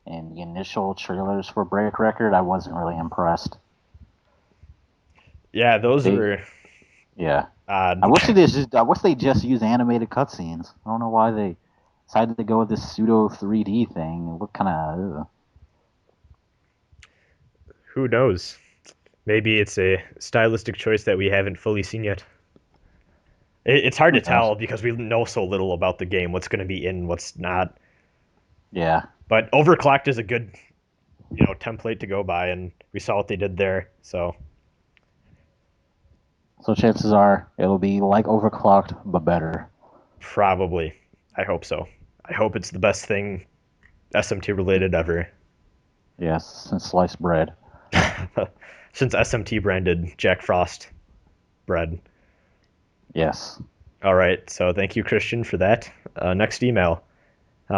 in the initial trailers for Break Record, I wasn't really impressed. Yeah, those were Yeah. odd. I wish they just use animated cutscenes. I don't know why they decided to go with this pseudo 3D thing. It looked kind of. Who knows? Maybe it's a stylistic choice that we haven't fully seen yet. It's hard to tell because we know so little about the game, what's going to be in, what's not. Yeah. But Overclocked is a good, template to go by, and we saw what they did there. So chances are it'll be like Overclocked, but better. probably, I hope so. I hope it's the best thing SMT related ever. Yes, since sliced bread. Since SMT branded Jack Frost bread. Yes. All right, so thank you, Christian, for that. Next email.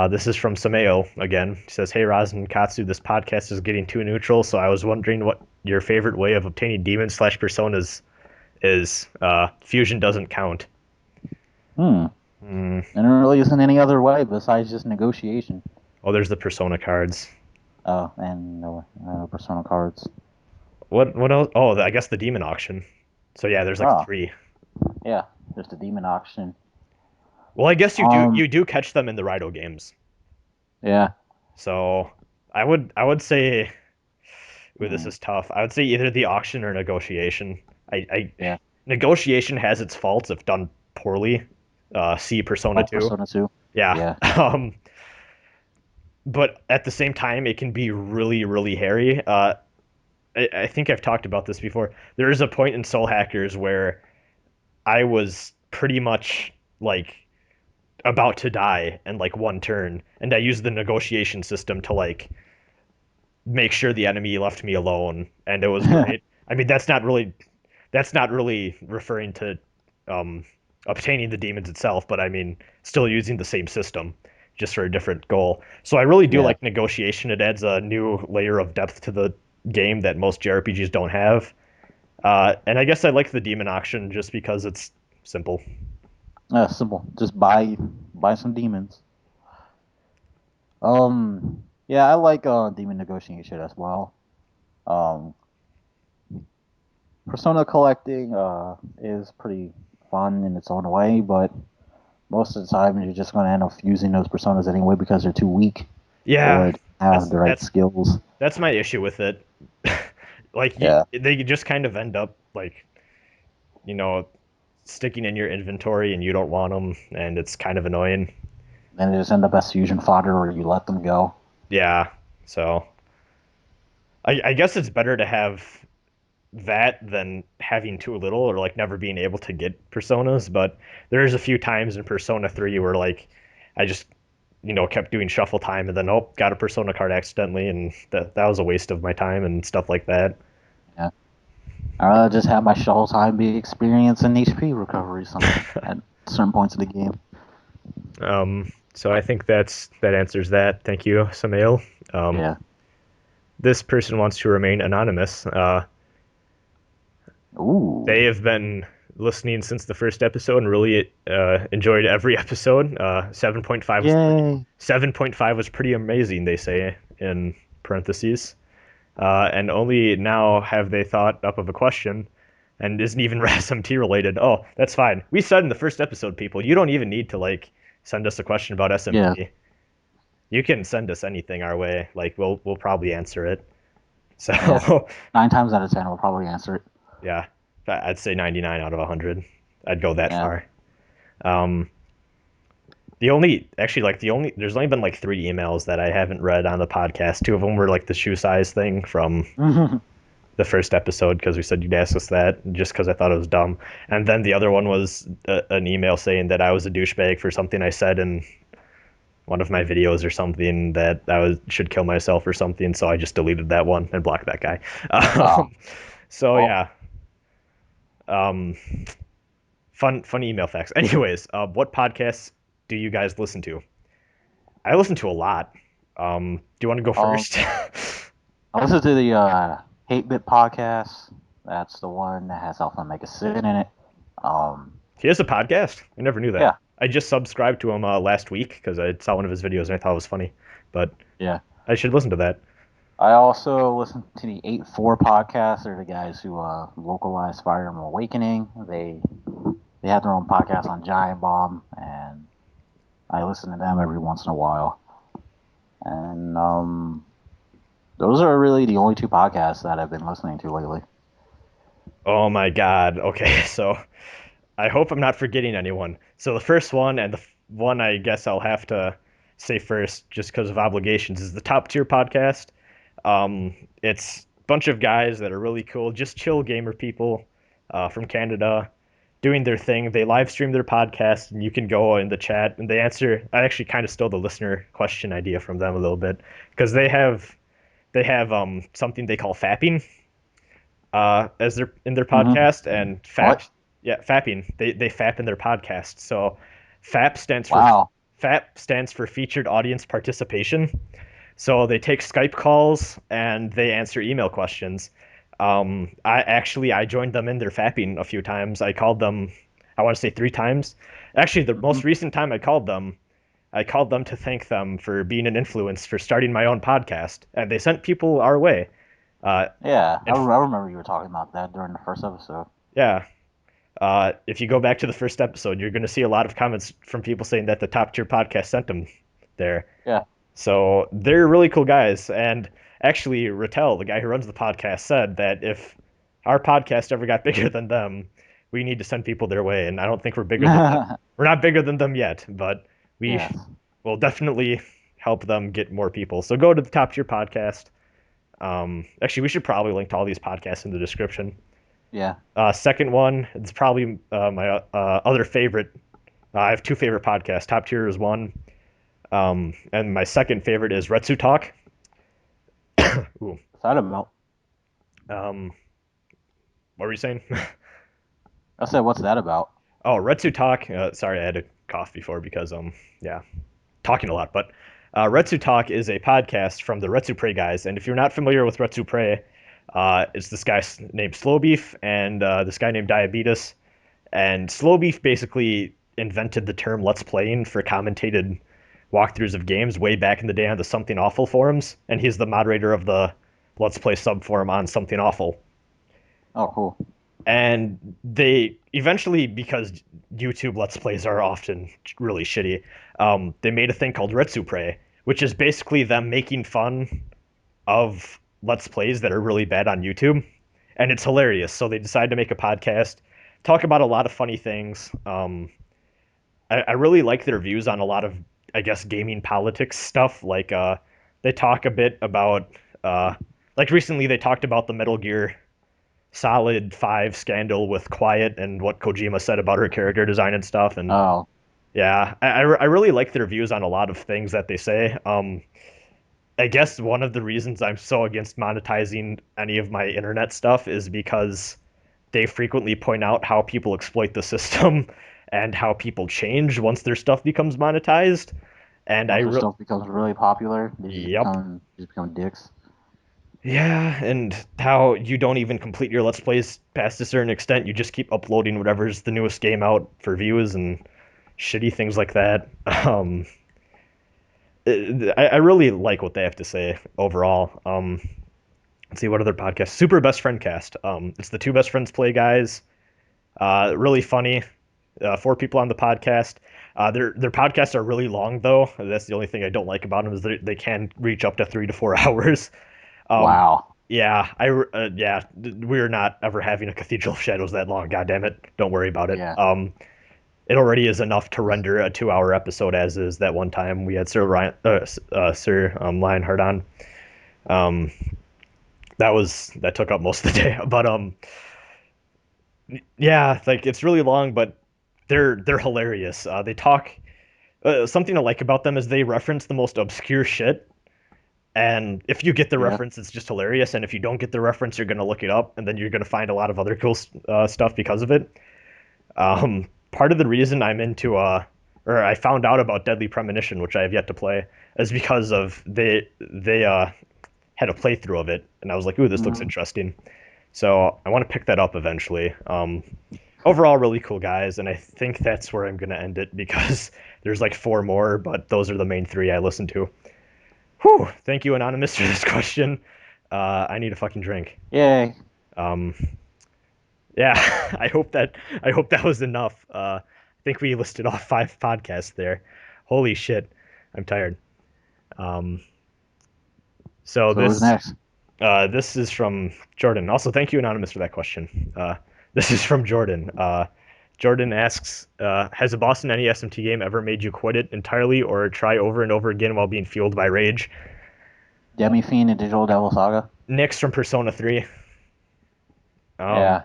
This is from Samael again. He says, "Hey, Rasen and Katsu, this podcast is getting too neutral, so I was wondering what your favorite way of obtaining demons/personas is. Fusion doesn't count." And there really isn't any other way besides just negotiation. Oh, there's the persona cards. Oh, and no persona cards. What else? Oh, I guess the demon auction. So yeah, there's like 3. Yeah, there's the demon auction. Well, I guess you do catch them in the Rido games. Yeah. So I would say, this is tough. I would say either the auction or negotiation. Yeah. Negotiation has its faults if done poorly. See Persona 2. Persona 2. Yeah. But at the same time, it can be really, really hairy. I think I've talked about this before. There is a point in Soul Hackers where I was pretty much like about to die in like one turn, and I used the negotiation system to like make sure the enemy left me alone, and it was great. I mean, that's not really referring to obtaining the demons itself, but I mean, still using the same system, just for a different goal. So I really do like negotiation. It adds a new layer of depth to the game that most JRPGs don't have. And I guess I like the demon auction just because it's simple. Simple. Just buy some demons. Yeah, I like demon negotiation as well. Persona collecting is pretty fun in its own way, but most of the time you're just going to end up using those personas anyway because they're too weak. Yeah, or have the right skills. That's my issue with it. Like, they just kind of end up like, sticking in your inventory and you don't want them, and it's kind of annoying. And they just end up as fusion fodder, or you let them go. Yeah, so I guess it's better to have that than having too little or like never being able to get personas. But there's a few times in Persona 3 where like I just kept doing shuffle time and then got a persona card accidentally, and that was a waste of my time and stuff like that. Yeah, I'd rather just have my shuffle time be experience and HP recovery at certain points of the game. So I think that answers that. Thank you, Samael. Yeah. This person wants to remain anonymous. Ooh. They have been listening since the first episode and really enjoyed every episode. 7.5 was pretty amazing, they say in parentheses. And only now have they thought up of a question, and isn't even SMT related. Oh, that's fine. We said in the first episode, people, you don't even need to like send us a question about SMT. Yeah. You can send us anything our way. Like we'll probably answer it. So 9 times out of 10 we'll probably answer it. Yeah, I'd say 99 out of 100. I'd go that far. There's only been like 3 emails that I haven't read on the podcast. 2 of them were like the shoe size thing from the first episode, because we said you'd ask us that just because I thought it was dumb. And then the other one was an email saying that I was a douchebag for something I said in one of my videos or something that should kill myself or something, so I just deleted that one and blocked that guy. Oh. So Well. yeah. Um, fun email facts. Anyways, what podcasts do you guys listen to? I listen to a lot. Do you want to go Um, first? I listen to the 8-Bit podcast. That's the one that has Alpha Mega Sin in it. He has a podcast. I never knew Yeah. that. I just subscribed to him last week because I saw one of his videos and I thought it was funny. But Yeah. I should listen to that. I also listen to the 8-4 podcast. They're the guys who localize Fire Emblem Awakening. They have their own podcast on Giant Bomb, and I listen to them every once in a while. And those are really the only two podcasts that I've been listening to lately. Oh my God. Okay, so I hope I'm not forgetting anyone. So the first one, and the one I guess I'll have to say first just because of obligations, is the Top Tier podcast. It's a bunch of guys that are really cool, just chill gamer people from Canada doing their thing. They live stream their podcast, and you can go in the chat and they answer. I actually kind of stole the listener question idea from them a little bit because they have something they call fapping as their in their podcast, and fap. What? Yeah, fapping. They fap in their podcast. So FAP stands for Wow. FAP stands for featured audience participation. So they take Skype calls and they answer email questions. I joined them in their fapping a few times. I called them, I want to say 3 times. Actually, the most recent time I called them to thank them for being an influence for starting my own podcast, and they sent people our way. Yeah, I And remember you were talking about that during the first episode. yeah, if you go back to the first episode, you're going to see a lot of comments from people saying that the Top Tier podcast sent them there. Yeah. So they're really cool guys. And actually, Rattel, the guy who runs the podcast, said that if our podcast ever got bigger than them, we need to send people their way. And I don't think we're bigger than them. We're not bigger than them yet, but we Yes. will definitely help them get more people. So go to the Top Tier podcast. Actually, we should probably link to all these podcasts in the description. Yeah. Second one, it's probably my other favorite. I have 2 favorite podcasts. Top Tier is one. And my second favorite is Retsu Talk. Ooh. What's that about? What were you saying? I said, what's that about? Oh, Retsu Talk. Sorry, I had to cough before because yeah, talking a lot. But Retsu Talk is a podcast from the Retsu Prey guys, and if you're not familiar with Retsu Prey, it's this guy named Slow Beef and this guy named Diabetes, and Slow Beef basically invented the term "Let's Playing" for commentated walkthroughs of games way back in the day on the Something Awful forums, and he's the moderator of the Let's Play subforum on Something Awful. Oh, cool. And they eventually, because YouTube Let's Plays are often really shitty, they made a thing called Retsu Prey, which is basically them making fun of Let's Plays that are really bad on YouTube. And it's hilarious. So they decided to make a podcast, talk about a lot of funny things. I really like their views on a lot of, I guess, gaming politics stuff. Like they talk a bit about, like recently they talked about the Metal Gear Solid 5 scandal with Quiet and what Kojima said about her character design and stuff. And Oh. yeah, I really like their views on a lot of things that they say. I guess one of the reasons I'm so against monetizing any of my internet stuff is because they frequently point out how people exploit the system and how people change once their stuff becomes monetized. And Once their stuff becomes really popular, they Yep. just become dicks. Yeah, and how you don't even complete your Let's Plays past a certain extent. You just keep uploading whatever's the newest game out for views and shitty things like that. I really like what they have to say overall. Let's see, what other podcasts? Super Best Friend Cast. It's the 2 best friends play guys. Really funny. 4 people on the podcast. Their podcasts are really long though. That's the only thing I don't like about them is they can reach up to 3 to 4 hours. Wow. Yeah, yeah, we're not ever having a Cathedral of Shadows that long. God damn it! Don't worry about it. Yeah. It already is enough to render a 2-hour episode as is. That one time we had Sir Lionheart on. That took up most of the day. But yeah, like it's really long, but they're hilarious. They talk something I like about them is they reference the most obscure shit. And if you get the Yeah. reference, it's just hilarious. And if you don't get the reference, you're gonna look it up, and then you're gonna find a lot of other cool stuff because of it. Part of the reason I'm into or I found out about Deadly Premonition, which I have yet to play, is because of they had a playthrough of it, and I was like, ooh, this looks Mhm. interesting. So I want to pick that up eventually. Overall, really cool guys, and I think that's where I'm gonna end it because there's like four more, but those are the main three I listen to. Whew! Thank you, Anonymous, for this question. I need a fucking drink. Yay. Um, yeah, I hope that was enough. I think we listed off 5 podcasts there. Holy shit, I'm tired. Um, so So who's next? this is from Jordan. Also, thank you, Anonymous, for that question. This is from Jordan. Jordan asks, has a boss in any SMT game ever made you quit it entirely or try over and over again while being fueled by rage? Demi Fiend and Digital Devil Saga. Nyx from Persona 3. Yeah.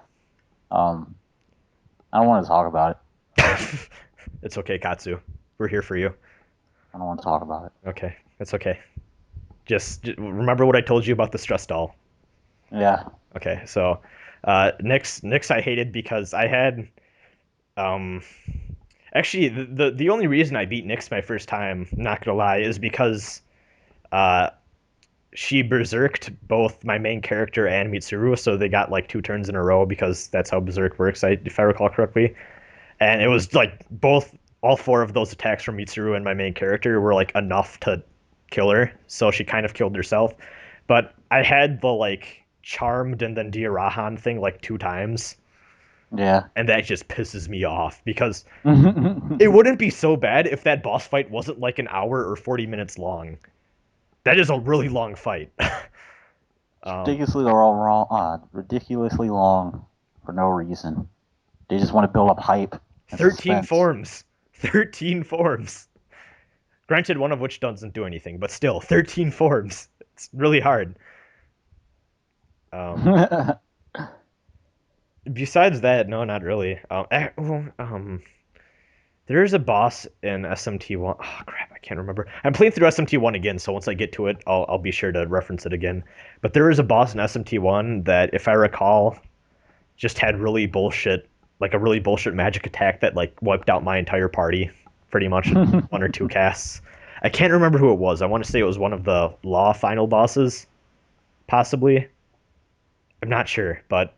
I don't want to talk about it. It's okay, Katsu. We're here for you. I don't want to talk about it. Okay, that's okay. Just remember what I told you about the stress doll. Yeah. Okay, so Nyx I hated because I had um actually the only reason I beat Nyx my first time, not gonna lie, is because uh she berserked both my main character and Mitsuru, so they got like 2 turns in a row because that's how berserk works, if I recall correctly. And it was like all 4 of those attacks from Mitsuru and my main character were like enough to kill her, so she kind of killed herself. But I had the like charmed and then Diarahan thing like 2 times, Yeah. and that just pisses me off because it wouldn't be so bad if that boss fight wasn't like an hour or 40 minutes long. That is a really long fight. Ridiculously wrong. Ridiculously long for no reason. They just want to build up hype and 13 suspense. forms. 13 forms. Granted, one of which doesn't do anything, but still, 13 forms. It's really hard. Besides that, no, not really. There is a boss in SMT1. Oh crap, I can't remember. I'm playing through SMT1 again, so once I get to it, I'll be sure to reference it again. But there is a boss in SMT1 that, if I recall, just had really bullshit, like a really bullshit magic attack that like wiped out my entire party, pretty much in 1 or 2 casts. I can't remember who it was. I want to say it was one of the Law final bosses, possibly. I'm not sure, but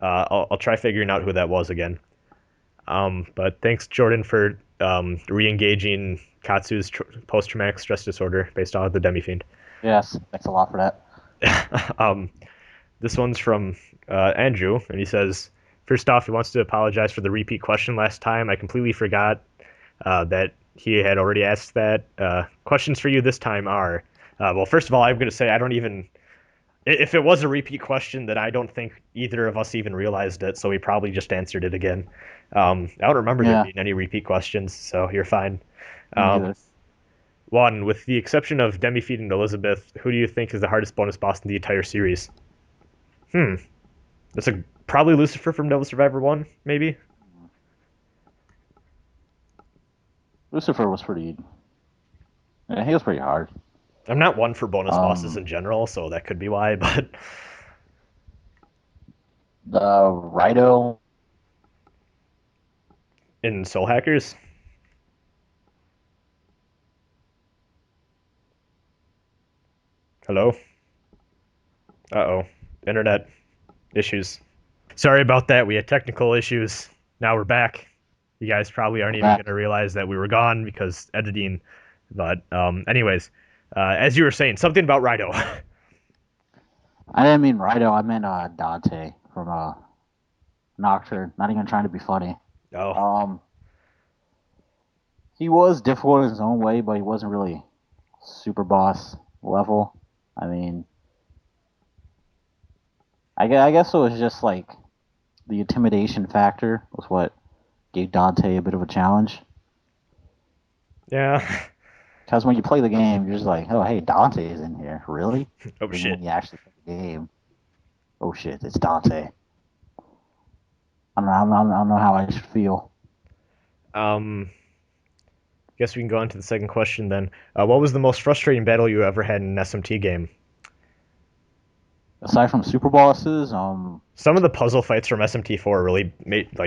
I'll try figuring out who that was again. But thanks, Jordan, for re-engaging Katsu's post-traumatic stress disorder based on the Demi-Fiend. Yes, thanks a lot for that. This one's from Andrew, and he says, first off, he wants to apologize for the repeat question last time. I completely forgot that he had already asked that. Questions for you this time are, well, first of all, I'm going to say I don't even... If it was a repeat question, then I don't think either of us even realized it, so we probably just answered it again. I don't remember there being any repeat questions, so you're fine. One, with the exception of Demi-Fiend and Elizabeth, who do you think is the hardest bonus boss in the entire series? That's probably Lucifer from Devil Survivor 1, maybe? Lucifer was pretty... Yeah, he was pretty hard. I'm not one for bonus bosses in general, so that could be why, but... The Raito... In Soul Hackers? Hello? Uh-oh. Internet issues. Sorry about that. We had technical issues. Now we're back. You guys probably aren't even going to realize that we were gone because editing. But anyways, as you were saying, something about Raito. I didn't mean Raito. I meant Dante from Nocturne. Not even trying to be funny. Oh. He was difficult in his own way, but he wasn't really super boss level. I mean, I guess it was just like the intimidation factor was what gave Dante a bit of a challenge. Yeah. Because when you play the game, you're just like, oh, hey, Dante is in here. Really? Oh, shit. When you actually play the game, oh, shit, it's Dante. I don't know how I should feel. guess we can go on to the second question then. What was the most frustrating battle you ever had in an SMT game? Aside from super bosses, Some of the puzzle fights from SMT IV really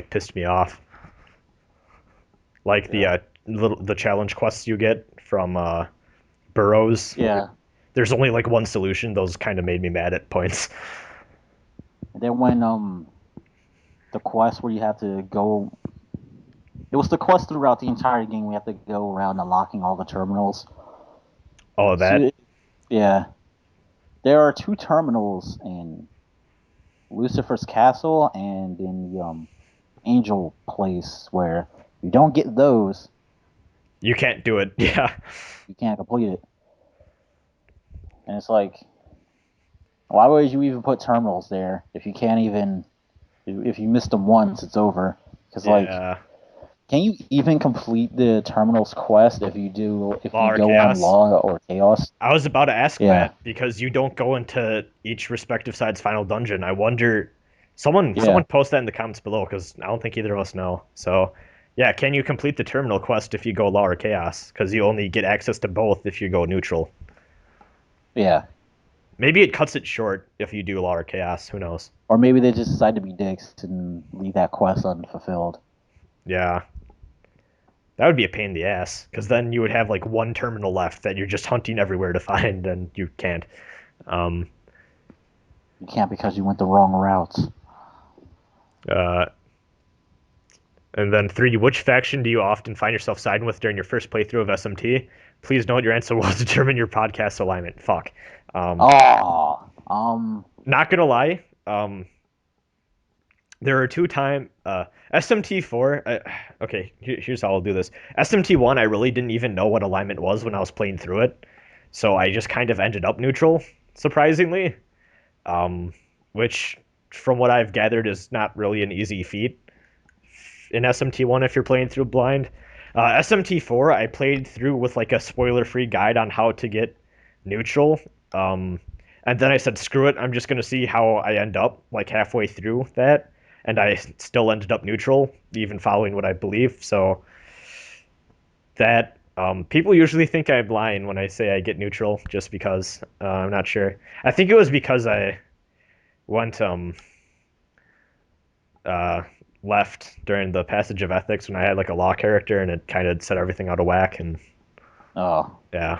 pissed me off. Like the challenge quests you get from burrows. yeah. There's only like one solution. Those kind of made me mad at points. And then when the quest where you have to go, it was the quest throughout the entire game. We have to go around unlocking all the terminals. All of that. Yeah. There are 2 terminals in Lucifer's Castle and in the Angel Place where you don't get those, You can't do it. Yeah. you can't complete it. And it's like, why would you even put terminals there if you can't even, if you missed them once, it's over? Because like, can you even complete the terminals quest if you go on Law or Chaos? I was about to ask that because you don't go into each respective side's final dungeon. I wonder, someone post that in the comments below because I don't think either of us know. So, yeah, can you complete the terminal quest if you go Law or Chaos? Because you only get access to both if you go neutral. Yeah. Maybe it cuts it short if you do Law or Chaos. Who knows? Or maybe they just decide to be dicks and leave that quest unfulfilled. Yeah. That would be a pain in the ass, because then you would have like one terminal left that you're just hunting everywhere to find, and you can't. You can't because you went the wrong routes. And then 3, which faction do you often find yourself siding with during your first playthrough of SMT? Please note your answer will determine your podcast alignment. Fuck. Not gonna lie. There are 2 times SMT IV. Okay, here's how I'll do this. SMT 1, I really didn't even know what alignment was when I was playing through it, so I just kind of ended up neutral, surprisingly. Which, from what I've gathered, is not really an easy feat in SMT 1 if you're playing through blind. SMT 4, I played through with like a spoiler-free guide on how to get neutral. And then I said, screw it, I'm just gonna see how I end up like halfway through that. And I still ended up neutral, even following what I believe. So that people usually think I'm lying when I say I get neutral, just because I'm not sure. I think it was because I went left during the passage of ethics when I had like a law character, and it kind of set everything out of whack. And yeah.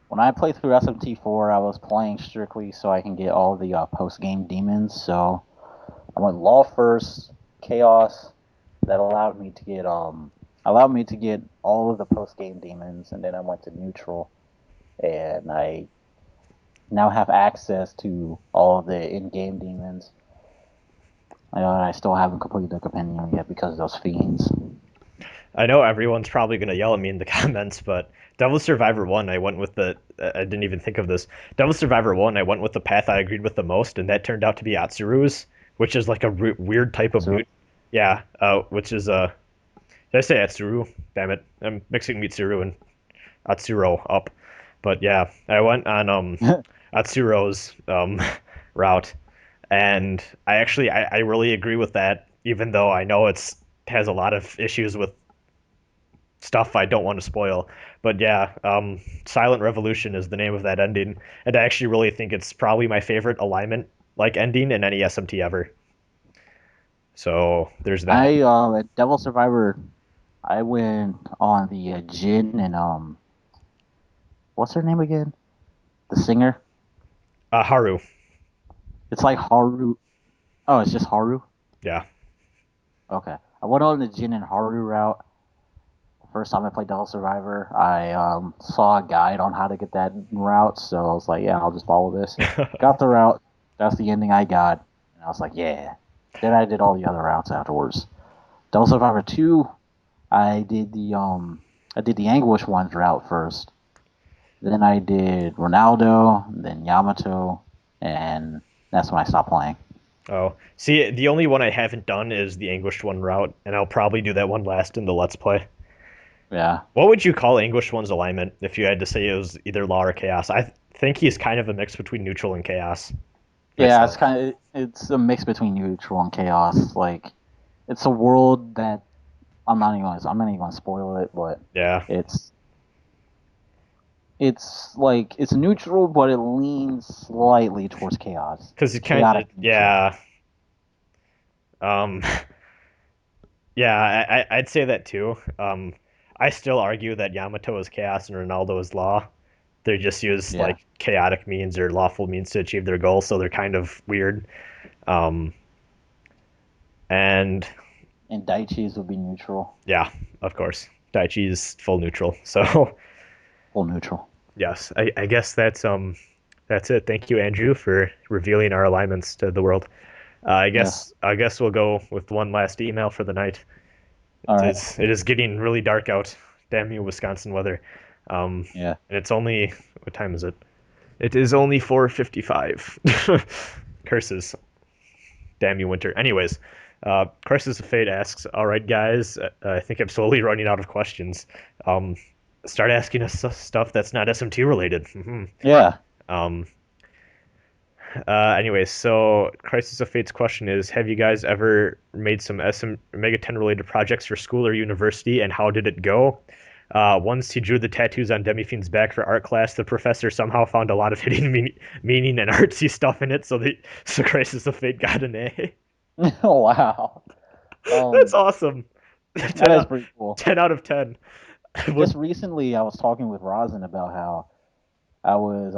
When I played through SMT IV, I was playing strictly so I can get all the post-game demons. So I went Law first, Chaos. That allowed me to get all of the post-game demons, and then I went to neutral, and I now have access to all of the in-game demons. I still haven't completed the compendium yet because of those fiends. I know everyone's probably going to yell at me in the comments, but Devil Survivor 1, I went with I didn't even think of this. Devil Survivor 1, I went with the path I agreed with the most, and that turned out to be Atsuru's, which is like a weird type of meat. Yeah, which is, did I say Atsuru? Damn it. I'm mixing Mitsuru and Atsuro up. But yeah, I went on Atsuro's route, and I really agree with that, even though I know it has a lot of issues with stuff I don't want to spoil. But yeah, Silent Revolution is the name of that ending, and I actually really think it's probably my favorite alignment like ending in any SMT ever. So there's that. At Devil Survivor, I went on the Jin and what's her name again? The singer? Haru. It's like Haru. Oh, it's just Haru? Yeah. Okay. I went on the Jin and Haru route. First time I played Devil Survivor, I saw a guide on how to get that route, so I was like, yeah, I'll just follow this. Got the route. That's the ending I got. And I was like, yeah. Then I did all the other routes afterwards. Devil Survivor 2, I did the Anguish ones route first. Then I did Ronaldo, then Yamato, and that's when I stopped playing. Oh, see, the only one I haven't done is the Anguished One route, and I'll probably do that one last in the Let's Play. Yeah. What would you call Anguished One's alignment if you had to say it was either Law or Chaos? I think he's kind of a mix between Neutral and Chaos. Yeah, it's a mix between Neutral and Chaos. Like, it's a world that I'm not even gonna spoil it, but Yeah, it's it's neutral, but it leans slightly towards chaos. because you kind of Chaotic neutral. yeah. Um, yeah, I'd say that too. I still argue that Yamato is chaos and Ronaldo is law. They just use Yeah. like chaotic means or lawful means to achieve their goal, so they're kind of weird. Um, and And Daichi's would be neutral. yeah, of course, Daichi is full neutral. So Full neutral. yes, I guess that's it. Thank you, Andrew, for revealing our alignments to the world. Yes. I guess we'll go with one last email for the night. All right. It is getting really dark out. Damn you, Wisconsin weather. Yeah. And it's only what time is it? It is only 4:55. Curses. Damn you, winter. Anyways, Crisis of Fate asks, "All right, guys, I think I'm slowly running out of questions. Um, start asking us stuff that's not SMT related." Yeah. um, Anyways, so Crisis of Fate's question is: have you guys ever made some MegaTen related projects for school or university, and how did it go? Once he drew the tattoos on Demifiend's back for art class, the professor somehow found a lot of hidden meaning and artsy stuff in it, so Crisis of Fate got an A. Oh wow. That's awesome. 10 That is out, pretty cool. 10 out of 10. Just recently, I was talking with Rasen about how I was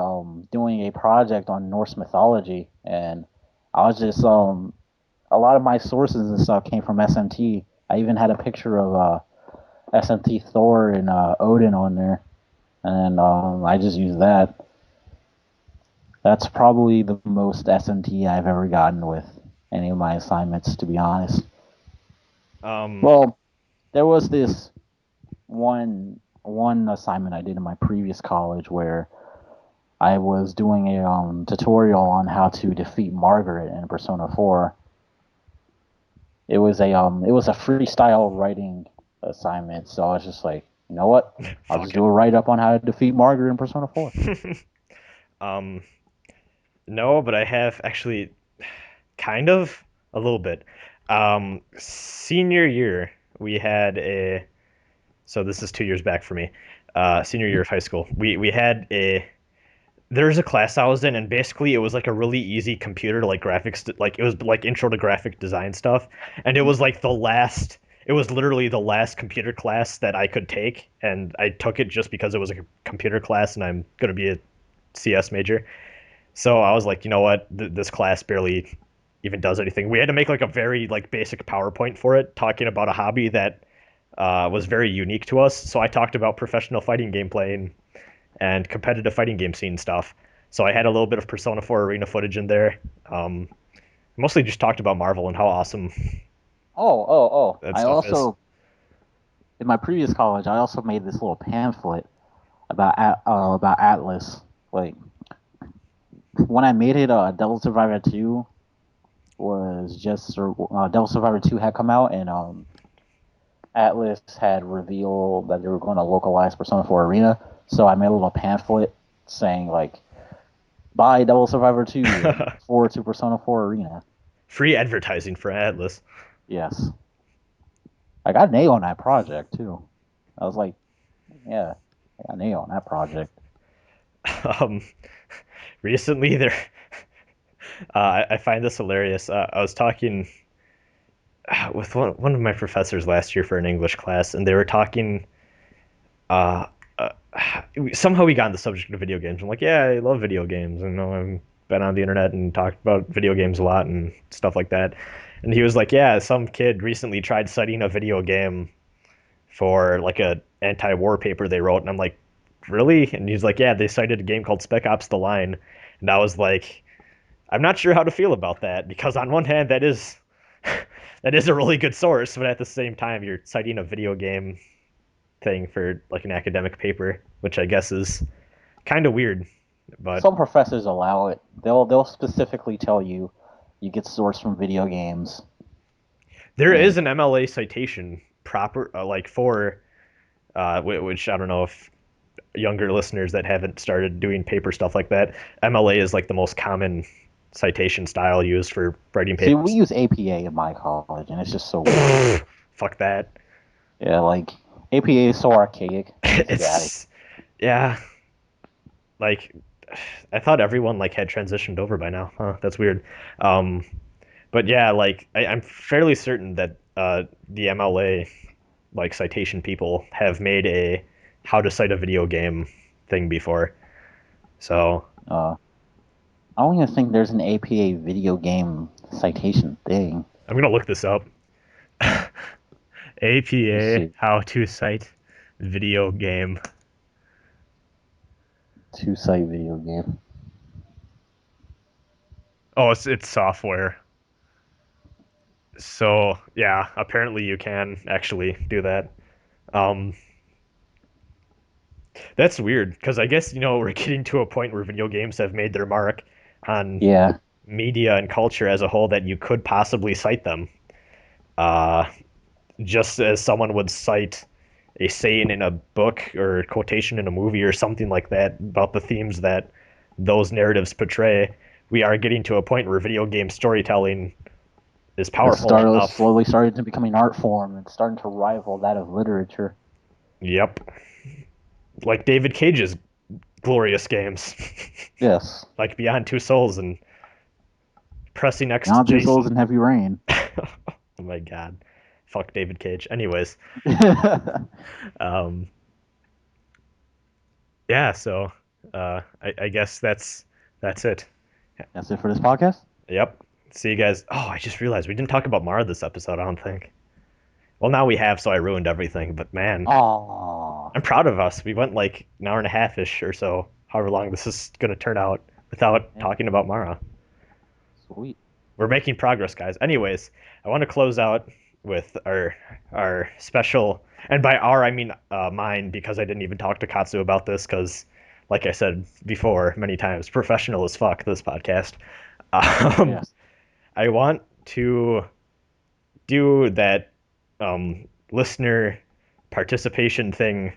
doing a project on Norse mythology, and I was just a lot of my sources and stuff came from SMT. I even had a picture of SMT Thor and Odin on there, and I just used that. That's probably the most SMT I've ever gotten with any of my assignments, to be honest. um, Well, there was this one assignment I did in my previous college where I was doing a tutorial on how to defeat Margaret in Persona 4. It was a freestyle writing assignment, so I was just like, you know what? I'll just fuck do a write up on how to defeat Margaret in Persona 4. it. um, no, but I have actually kind of a little bit. Senior year, we had a so this is 2 years back for me. Senior year of high school, we had a there's a class I was in, and basically it was like a really easy computer like graphics, like it was like intro to graphic design stuff, and it was like the last. It was literally the last computer class that I could take, and I took it just because it was a computer class, and I'm gonna be a CS major. So I was like, you know what, this class barely even does anything. We had to make like a very like basic PowerPoint for it, talking about a hobby that was very unique to us. So I talked about professional fighting gameplay and competitive fighting game scene stuff. So I had a little bit of Persona 4 arena footage in there. Um, Mostly just talked about Marvel and how awesome Oh! that I stuff is. also in my previous college, I also made this little pamphlet about Atlas. Like when I made it, Devil Survivor 2 was just Devil Survivor 2 had come out, and Atlas had revealed that they were going to localize Persona 4 Arena. So I made a little pamphlet saying like, "Buy Devil Survivor 2 and forward to Persona 4 Arena." Free advertising for Atlas. Yes, I got an A on that project too. I was like, yeah, I got an A on that project. Um, Recently, there, I find this hilarious. I was talking with one of my professors last year for an English class, and they were talking. Uh, uh, Somehow we got on the subject of video games. I'm like, yeah, I love video games. I know I've been on the internet and talked about video games a lot and stuff like that. And he was like, yeah, some kid recently tried citing a video game for like a anti-war paper they wrote, and I'm like, really? And he's like, yeah, they cited a game called Spec Ops: The Line, and I was like, I'm not sure how to feel about that because on one hand, that is that is a really good source, but at the same time, you're citing a video game thing for like an academic paper, which I guess is kind of weird. But Some professors allow it. They'll specifically tell you you get source from video games. there And is an MLA citation proper like for which I don't know if younger listeners that haven't started doing paper stuff like that. MLA is like the most common citation style used for writing see, we papers. use APA in my college, and it's just so weird. Fuck that. Yeah, like APA is so archaic. It's yeah, like I thought everyone like had transitioned over by now. Huh, that's weird. Um, but yeah, like I'm fairly certain that the MLA like citation people have made a how to cite a video game thing before. So I don't even think there's an APA video game citation thing. I'm gonna look this up. Let's APA see. how to cite video game. To cite video game. Oh, it's software. So yeah, apparently you can actually do that. Um, that's weird because I guess we're getting to a point where video games have made their mark on Yeah. media and culture as a whole that you could possibly cite them. Uh, just as someone would cite a saying in a book or a quotation in a movie or something like that about the themes that those narratives portray, we are getting to a point where video game storytelling is powerful enough. Slowly started to becoming an art form and starting to rival that of literature. Yep. Like David Cage's glorious games. Yes. Like Beyond Two Souls and Pressing X to Beyond Two Souls Jason. and Heavy Rain. Oh my god. Fuck David Cage. Anyways. Um, yeah, so I guess that's it. That's it for this podcast? Yep. See you guys. Oh, I just realized we didn't talk about Mara this episode, I don't think. Well, now we have, so I ruined everything, but man, Aww. I'm proud of us. We went like an hour and a half ish or so, however long this is going to turn out without talking about Mara. Sweet. We're making progress, guys. Anyways, I want to close out with our special, and by our I mean mine, because I didn't even talk to Katsu about this, because like I said before many times, professional as fuck this podcast. Yes. I want to do that listener participation thing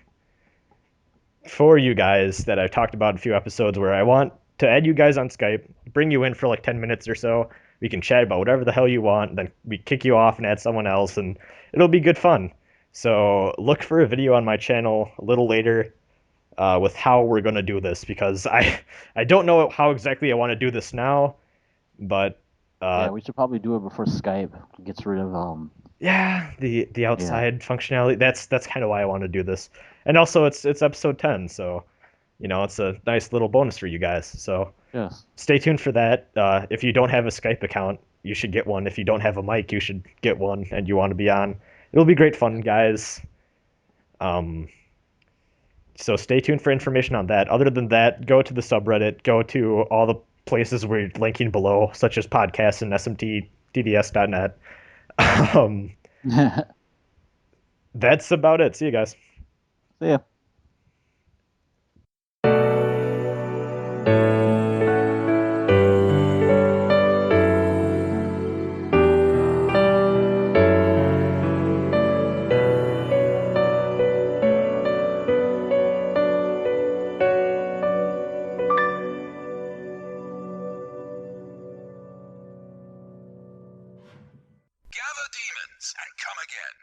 for you guys that I've talked about in a few episodes, where I want to add you guys on Skype, bring you in for like 10 minutes or so. We can chat about whatever the hell you want, then we kick you off and add someone else, and it'll be good fun. So look for a video on my channel a little later with how we're going to do this, because I don't know how exactly I want to do this now, but Yeah, we should probably do it before Skype gets rid of yeah, the outside functionality. That's kind of why I want to do this. And also it's episode 10, so it's a nice little bonus for you guys. So yes. stay tuned for that. If you don't have a Skype account, you should get one. If you don't have a mic, you should get one, and you want to be on. It'll be great fun, guys. So stay tuned for information on that. Other than that, go to the subreddit, go to all the places we're linking below, such as podcasts and smtdds.net. That's about it. See you guys. See ya. Gather demons and come again.